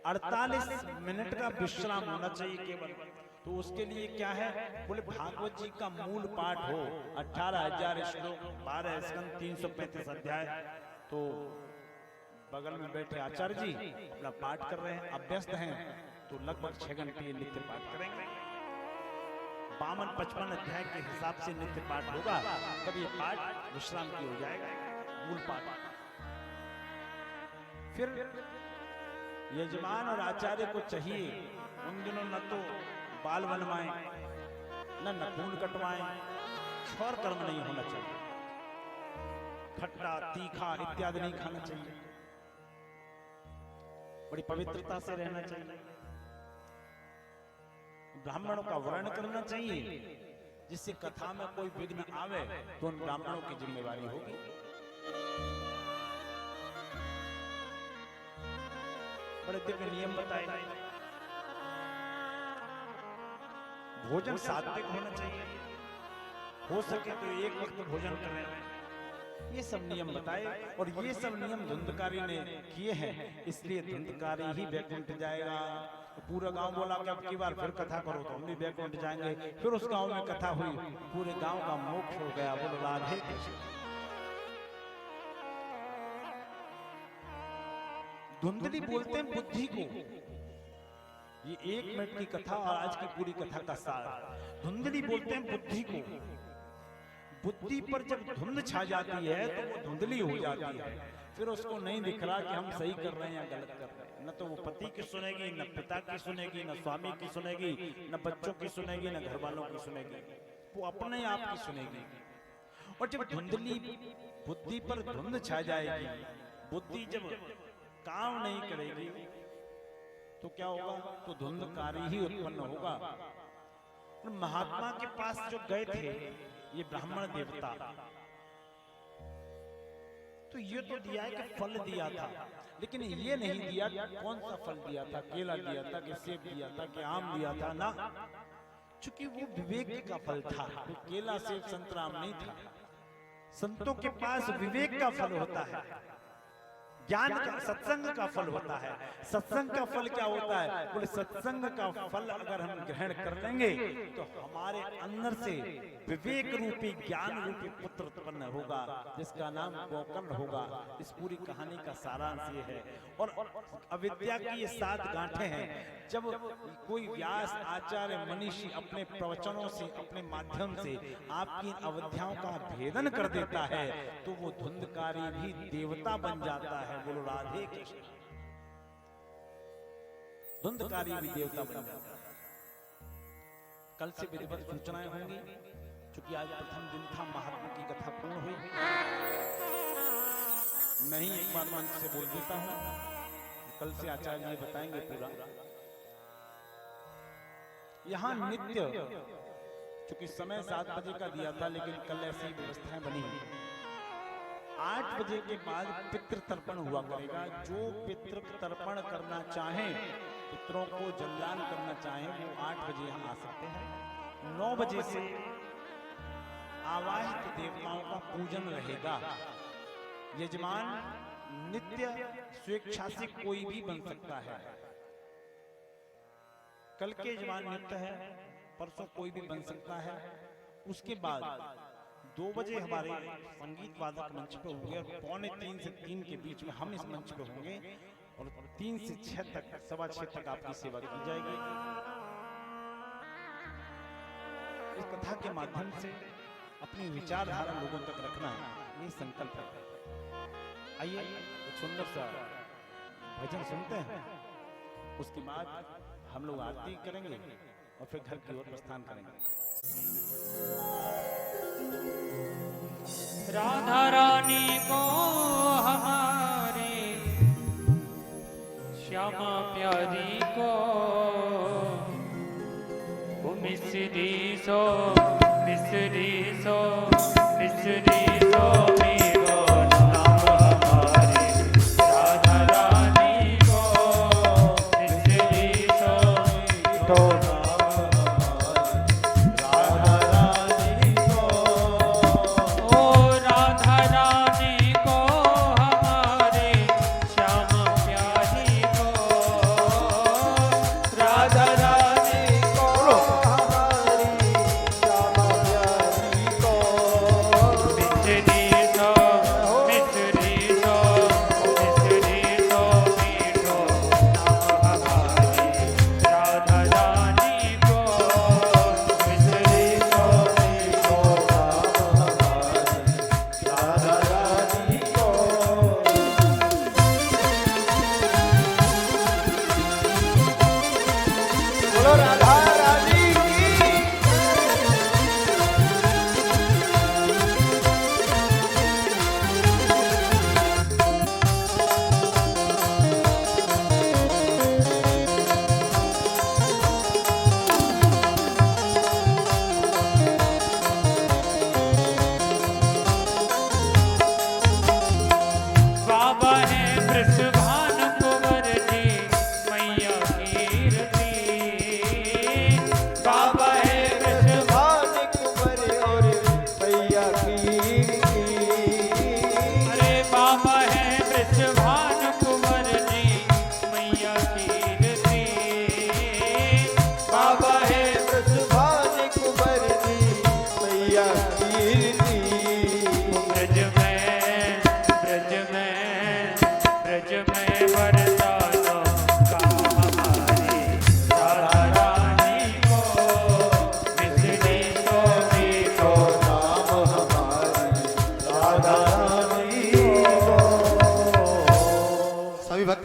48 मिनट का विश्राम होना चाहिए केवल। तो उसके लिए क्या है? बोले भागवत जी का मूल पाठ हो, 18,000 श्लोक, 12 स्कंद, 335 अध्याय। तो बगल में बैठे आचार्य जी अपना पाठ कर रहे हैं, अभ्यस्त हैं, तो लगभग 6 घंटे ये नित्य पाठ करेंगे। 52-55 अध्याय के हिसाब से नित्य पाठ होगा, तब ये पाठ विश्राम की हो जाएगा, मूल पाठ। फिर यजमान और आचार्य को चाहिए उन दिनों न तो बाल बनवाएं, न नखून कटवाएं, छौर कर्म नहीं होना चाहिए, खट्टा तीखा इत्यादि नहीं खाना चाहिए, बड़ी पवित्रता से रहना चाहिए। ब्राह्मणों का वर्ण करना चाहिए, जिससे कथा में कोई विघ्न आवे तो उन ब्राह्मणों की जिम्मेवारी होगी। बड़े दिव्य नियम बताए। भोजन सात्विक होना चाहिए, हो सके तो एक वक्त भोजन करें, ये सब नियम बताए। और ये सब नियम धुंधकारी ने किए हैं, इसलिए धुंधकारी ही वैकुंठ जाएगा। तो पूरा गांव बोला कि अब की बार फिर कथा करो तो हम भी वैकुंठ जाएंगे। फिर उस गांव में कथा हुई, पूरे गांव का मोक्ष हो गया। बोलो राधे कृष्ण। धुंधली बोलते हैं बुद्धि को। ये 1 मिनट की कथा और आज की पूरी कथा का सार। धुंधली बोलते हैं बुद्धि को। बुद्धि पर जब धुंध छा जाती है तो वो धुंधली हो जाती है, फिर उसको नहीं दिख रहा कि हम सही कर रहे हैं या गलत कर रहे हैं। न तो वो पति की सुनेगी, न पिता की सुनेगी, न स्वामी की सुनेगी, न बच्चों की सुनेगी, न घर वालों की सुनेगी, वो अपने आप की सुनेगी। और जब धुंधली बुद्धि पर धुंध छा जाएगी, बुद्धि जब काम नहीं करेगी तो क्या होगा? तो धुंधकारी ही उत्पन्न होगा। और महात्मा के पास जो गए थे ये ब्राह्मण देवता, तो ये तो दिया है कि फल दिया था, लेकिन ये नहीं दिया कौन सा फल दिया था। केला दिया था कि सेब दिया था कि आम दिया था ना, चूंकि वो विवेक का फल था। तो केला सेब संतरा आम नहीं था। संतों के पास विवेक का फल होता है, ज्ञान का, सत्संग का फल होता है। सत्संग का फल क्या होता है? बोले सत्संग का फल अगर हम ग्रहण कर लेंगे तो हमारे अंदर से विवेक रूपी ज्ञान रूपी पुत्र उत्पन्न होगा, जिसका नाम गोकर्ण होगा। इस पूरी कहानी का सारांश ये है। और अविद्या की ये 7 गांठें हैं। जब कोई व्यास आचार्य मनीषी अपने प्रवचनों से, अपने माध्यम से आपकी अविद्याओं का भेदन कर देता है तो वो धुंधकारी भी देवता बन जाता है। बोलो राधे कृष्ण। धुंधकारी भी देवता बन जाता है। कल से विधिवत सूचनाएं होंगी, क्योंकि आज प्रथम दिन था, महात्मा की कथा पूर्ण हुई। मैं ही एक बार मंच से बोल देता हूं, कल से आचार्य जी बताएंगे पूरा। यहां नित्य, क्योंकि समय 7 बजे का दिया था, लेकिन कल ऐसी व्यवस्थाएं बनी। 8 बजे के बाद पितृ तर्पण हुआ करेगा। जो पितृ तर्पण करना चाहें, पितरों को जलदान करना चाहें, वो 8 बजे यहाँ आ सकते हैं। 9 बजे से आवाहित देवताओं का पूजन रहेगा। यजमान नित्य स्वेच्छा से कोई भी बन सकता है। कल के यजमान नित्य है, परसों कोई भी बन सकता है। उसके बाद 2 बजे हमारे संगीत वादक मंच पे होंगे और 2:45 से 3 के बीच में हम इस मंच पे होंगे और 3 से 6 तक, 6:15 तक आपकी सेवा की जाएगी। इस कथा के माध्यम से अपनी विचारधारा लोगों तक रखना, ये संकल्प है। आइए एक सुंदर सा भजन सुनते हैं, उसके बाद हम लोग आरती करेंगे और फिर घर की ओर प्रस्थान करेंगे। राधा रानी को हमारे श्यामा प्यारी को वो मिसरी सो मिसरी सो मिसरी सो मेरो नाम हमारे राधा रानी को मिसरी सो तो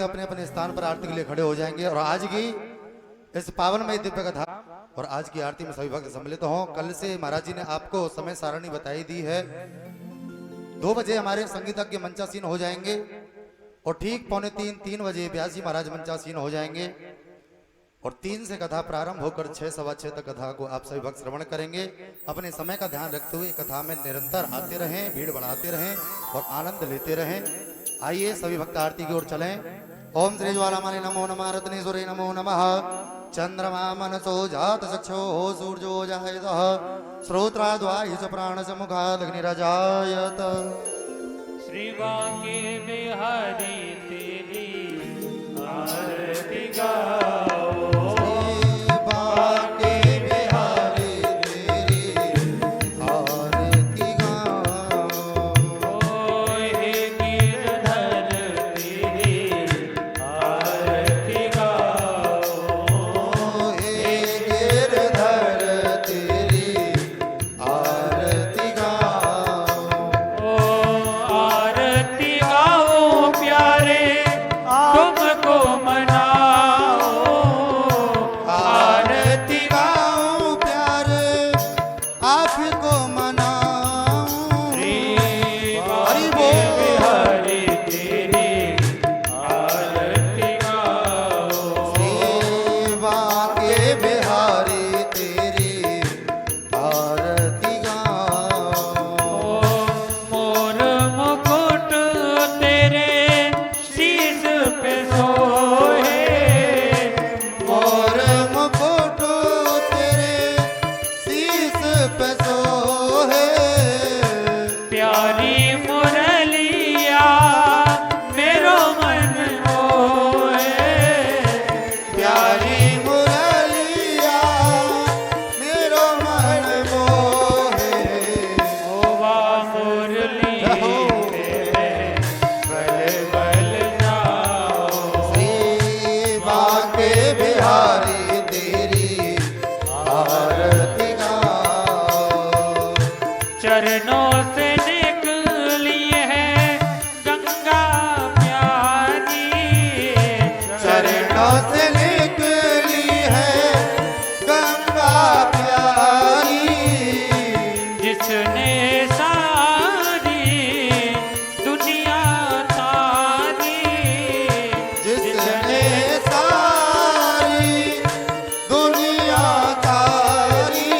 अपने अपने स्थान पर आरती के लिए खड़े हो जाएंगे और आज की इस पावनमय दिव्य कथा और आज की आरती में सभी भक्त सम्मिलित हों। कल से महाराज जी ने आपको समय सारणी बताई दी है। 2 बजे हमारे संगीतज्ञ मंचासीन हो जाएंगे और ठीक 2:45-3 बजे व्यास जी महाराज मंचासीन हो जाएंगे और 3 से कथा प्रारंभ होकर 6, 6:15 तक कथा को आप सभी भक्त श्रवण करेंगे। अपने समय का ध्यान रखते हुए कथा में निरंतर आते रहें, भीड़ बढ़ाते रहें और आनंद लेते रहें। आइए सभी भक्त आरती की ओर चलें। ओम श्री ज्वालामाले नमो नमः, रत्नेश्वरे नमो नमः। चंद्रमा मनसो जात चक्षो सूर्यो जायतः, श्रोत्राद्वाहि च प्राणस्य मुखादग्निरजायत। श्री बांके बिहारी तेरी आरती गाओ, श्री बांके बिहारी तेरी आरती गाओ। हे गिरधर तेरी आरती गाओ, हे गिरधर तेरी आरती गाओ। आरती गाओ प्यारे तुमको मनाओ, प्यारी मुरलिया मेरो मन मोहे, प्यारी मुरलिया मेरो मन मोहे। ओवा मुरली बल बल जाओ, श्री बांके बिहारी तेरी आरती गाओ। चरणों से निकली है गंगा प्यारी, चरणों से निकली है गंगा प्यारी, जिसने सारी दुनिया तारी, जिसने सारी दुनिया तारी।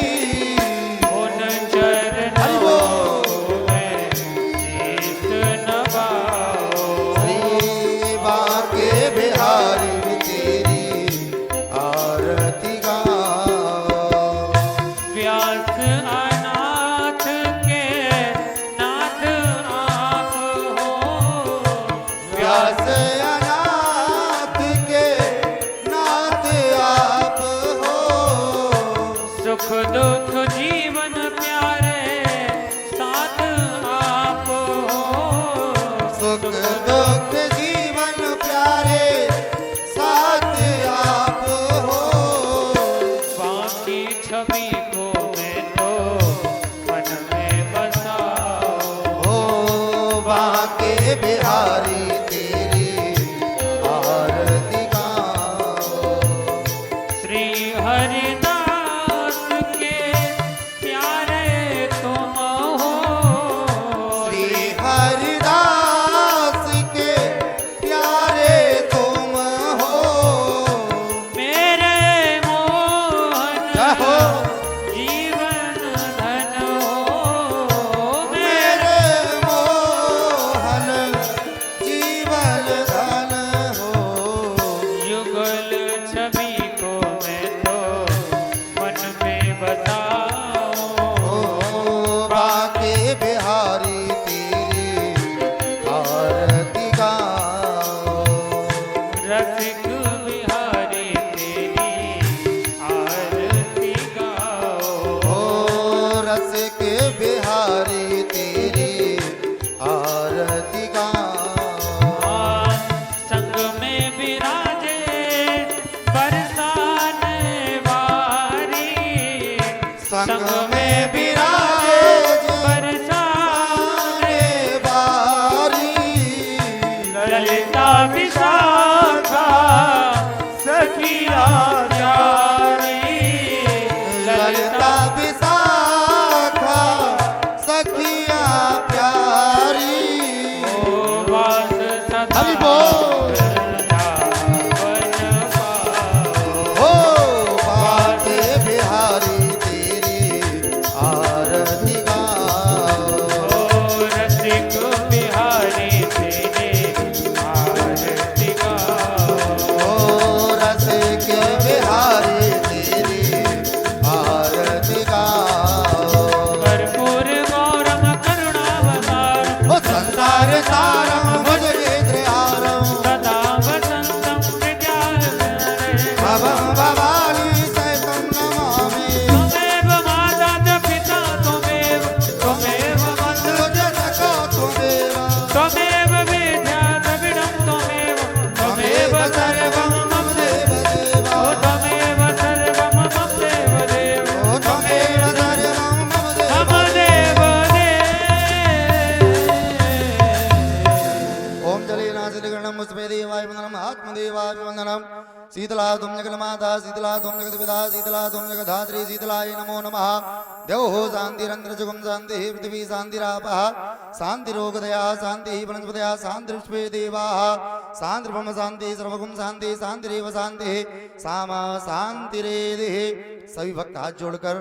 उन चरणों में शीश नवाओ, श्री बांके बिहारी तेरी आरती गाओ। व्यास अनाथ के नाथ आप हो, व्यास अनाथ के नाथ आप हो, सुख दुख जीवन प्यारे साथ आप हो, सुख दुख जीवन प्यारे साथ आप हो। बाकी छवि को मैं तो मन में बसाओ, हो बांके बिहारी तेरी आरती गाओ। श्री हरिदास के प्यारे तुम हो, श्री हरिदास के प्यारे तुम हो। मेरे मोहन रहो जीवन धन हो, मेरे मोहन जीवन धन हो। युगल छवि को मैं तो मन में बसाऊं, हो बांके बिहारी तेरी आरती गाओ। रसिक बिहारी तेरी आरती गाओ, हो रसिक बिहारी तेरी आरती गाओ। संग में विराजे बरसाने वारी, संग में विराजे बरसाने बारी, ललिता विशाखा सखिया प्यारी, ललिता विशाखा सखिया प्यारी। ओ वास सदा हरि बोल। वृंदावन पाओ, हो बांके बिहारी तेरी आरती गाओ। ओ रसिक बिहारी तेरे आरती गाओ, हो रसिक बिहारी तेरी आरती गाओ। कर्पूर गौरम करुणावतारम, ओ संसार सारम भुजगेन्द्रहारम, सदा वसंतम हृदयारविंदे, भवं भवानी सहितं नमामि। त्वमेव माता च पिता त्वमेव, त्वमेव बन्धु तुझ सखा त्वमेव, त्वमेव विद्या द्रविडं त्वमेव, त्वमेव सर्वं मम देव, देव ओ त्वमेव सर्वं मम देव देव, ओ त्वमेव सर्वं मम देव। मम देव देव। ओम जलेनासिगणं मुस्मे देवाय वंदनम् आत्मदेवाय वंदनम्। शीतला तुम जगन्माता, शीतला तुम जगद्विदा, शीतला तुम जगद्धात्री, शीतलाय नमो नमः। देवो शान्तिरन्त्रजुगं शान्तिः, पृथिवी शान्तिरापः, शान्तिरोगदया शान्तिः, वनस्पतयः शान्तिर्विश्वे देवाः, शान्तिर्ब्रह्म शान्तिः, सर्वगुण शान्तिः, शान्तिरेव शान्तिः, सामा शान्तिरेधिः। सभी भक्त हाथ जोड़कर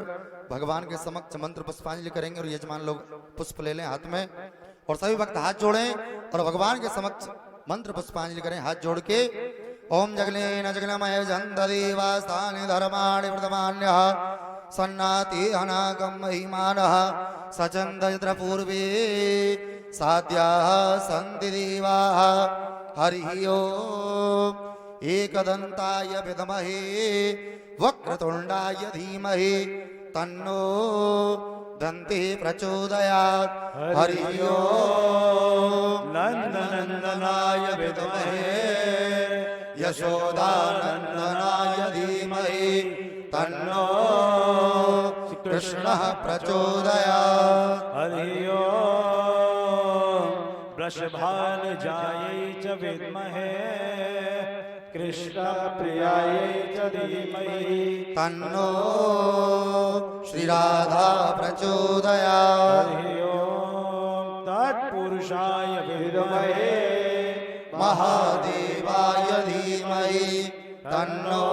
भगवान के समक्ष मंत्र पुष्पांजलि करेंगे और यजमान लोग पुष्प ले लें हाथ में और सभी भक्त हाथ जोड़ें और भगवान के समक्ष मंत्र पुष्पांजलि करें हाथ जोड़ के। ओम जगलेन जगनमय जंतदेवास्तानि धर्माणि वर्तमान्यः सन्नाति अनागम महिमानः सचंद्र पूर्वे साध्या सन्ति देवाः हरिः ओम् एकदन्ताय विद्महे वक्रतुण्डाय धीमहि तन्नो दन्ति प्रचोदयात् हरिः ओम् नन्दनन्दनाय विद्महे यशोदानन्दनाय धीमहि तन्नो कृष्णः प्रचोदयात् हरि ओम् वृषभानुजायै च विद्महे कृष्णप्रियायै च धीमहि तन्नो श्रीराधा प्रचोदयात् हरि ओम् तत्पुरुषाय विद्महे महादेवाय धीमहि तन्नो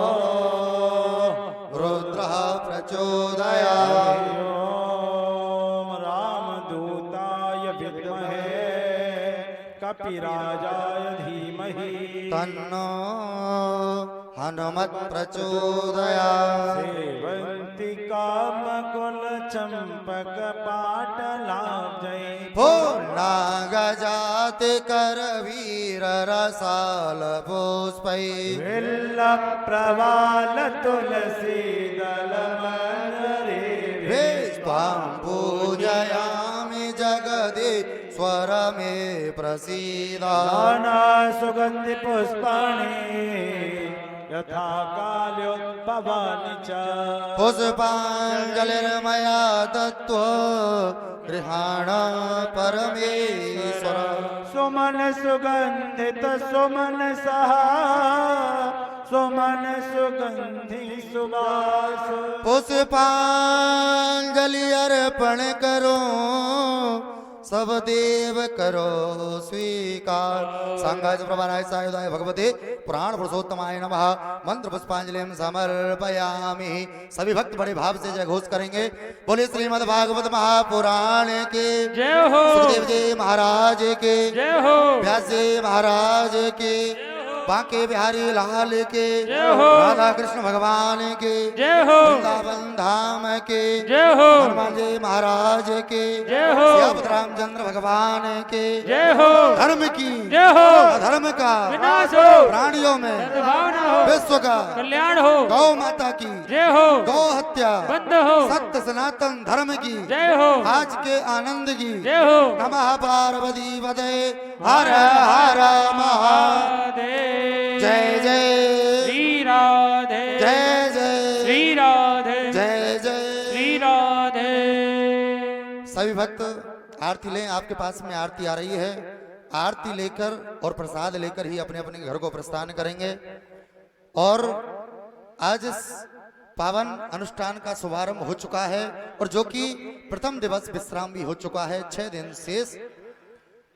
रुद्रः प्रचोदयात् हरि ओम् रामदूताय विद्महे कपिराजाय धीमहि तन्नो हनुमत् प्रचोदयात् सेवन्ति कामकुल चंपक पाटलाब्जै भो नागजाति करवीर रसाल पुष्पै विल्लप्रवाल तुलसी दल मलरे वेष्पां पूजयामि जगदीश्वर मे प्रसीद नाना सुगंधि पुष्पाणि यथा काल्योद्भवानि च पुष्पाञ्जलिर्मया दत्त्वा गृहाण परमेश्वर सुमन सुगंधित सुमन सहा सुमन सुगंधि सुबास पुष्पांजलि अर्पण करो सब देव करो स्वीकार संगाय प्रभाराय सायुधाय भगवते पुराण पुरुषोत्तमाय नमः मंत्र पुष्पांजलिं समर्पयामि। सभी भक्त बड़े भाव से जय घोष करेंगे। बोले श्रीमद् भागवत महापुराण के जय हो सुखदेव जी महाराज के जय हो व्यास जी महाराज के बांके बिहारी लाल के जय हो राधा कृष्ण भगवान के जय हो वृंदावन धाम के जय हो हनुमान जी महाराज के जय हो रामचंद्र भगवान के जय हो धर्म की जय हो धर्म का विनाश हो प्राणियों में सद्भावना हो विश्व का कल्याण हो गौ माता की जय हो गौ हत्या बंद हो सत्य सनातन धर्म की जय हो आज के आनंद की जय हो नमः पार्वती पदे हर हर महा महादेव जय जय श्री राधे जय जय श्री राधे जय जय श्री राधे सभी भक्त आरती लें। आपके पास में आरती आ रही है। आरती लेकर और प्रसाद लेकर ही अपने अपने घर को प्रस्थान करेंगे। और आज इस पावन अनुष्ठान का शुभारंभ हो चुका है और जो कि प्रथम दिवस विश्राम भी हो चुका है। 6 दिन शेष।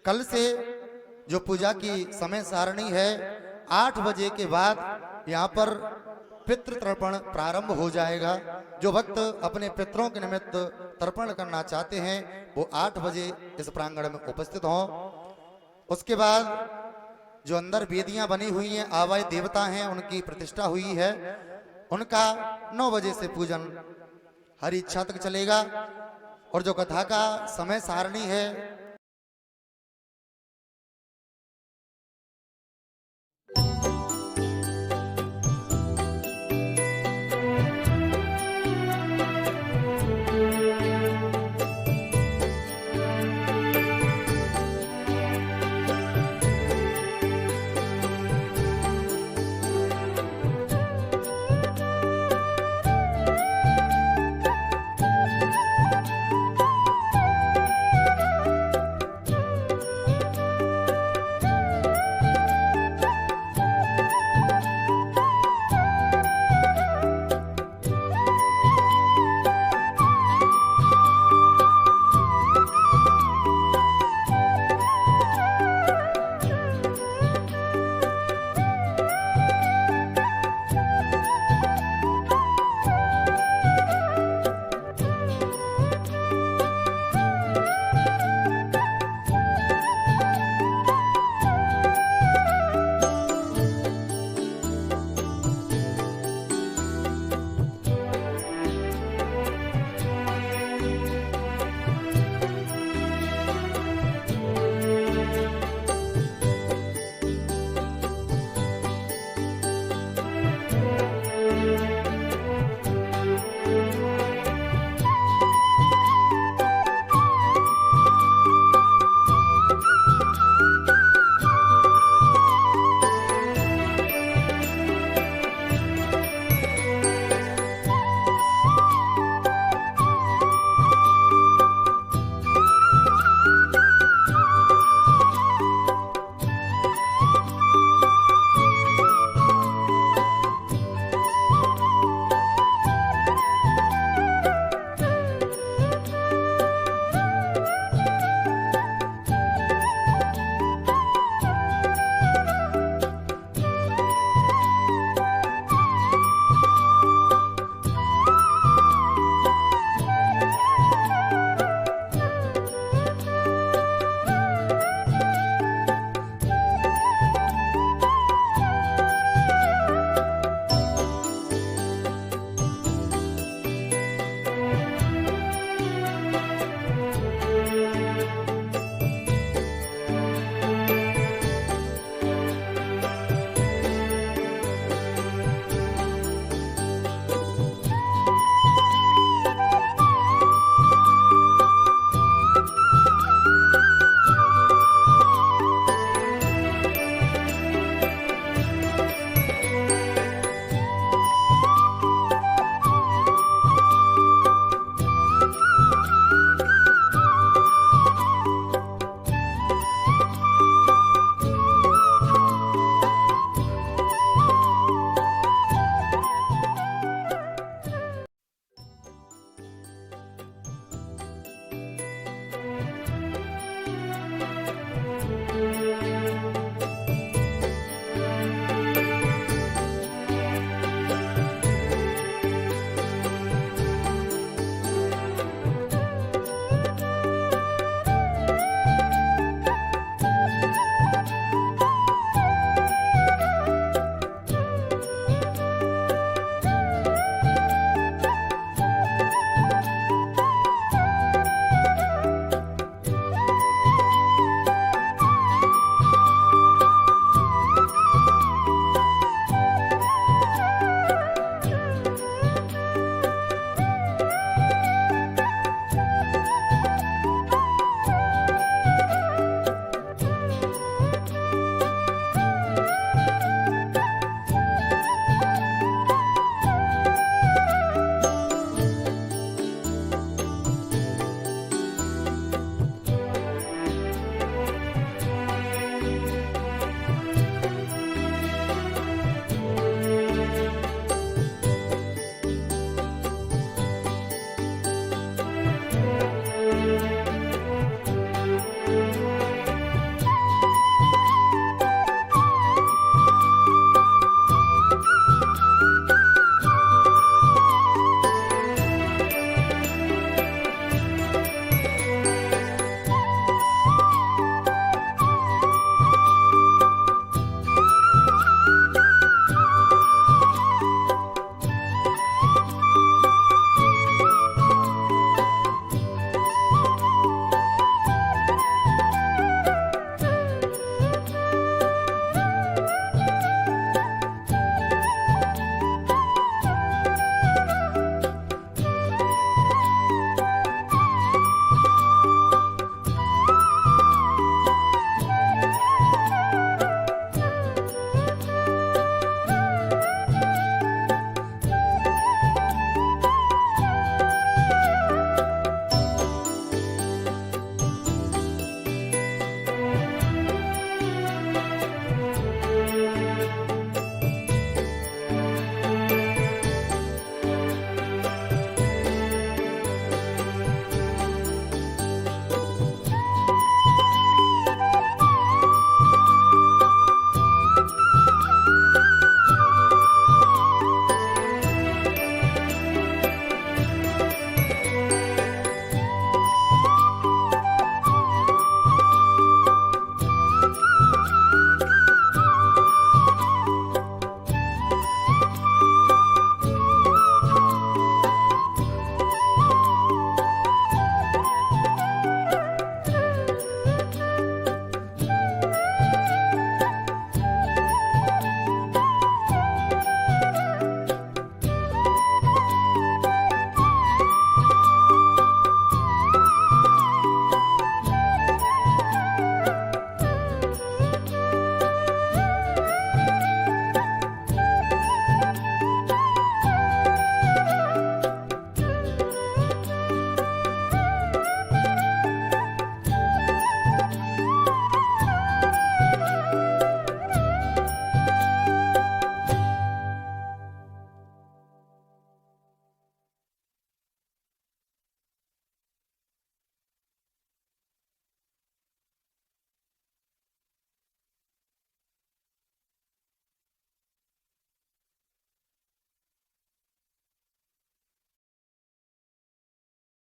कल से जो पूजा की समय सारणी है 8 बजे के बाद यहाँ पर पितृ तर्पण प्रारंभ हो जाएगा। जो भक्त अपने पितरों के निमित्त तर्पण करना चाहते हैं वो 8 बजे इस प्रांगण में उपस्थित हों। उसके बाद जो अंदर वेदियां बनी हुई हैं आवाय देवता हैं उनकी प्रतिष्ठा हुई है उनका 9 बजे से पूजन हरि इच्छा तक चलेगा। और जो कथा का समय सारणी है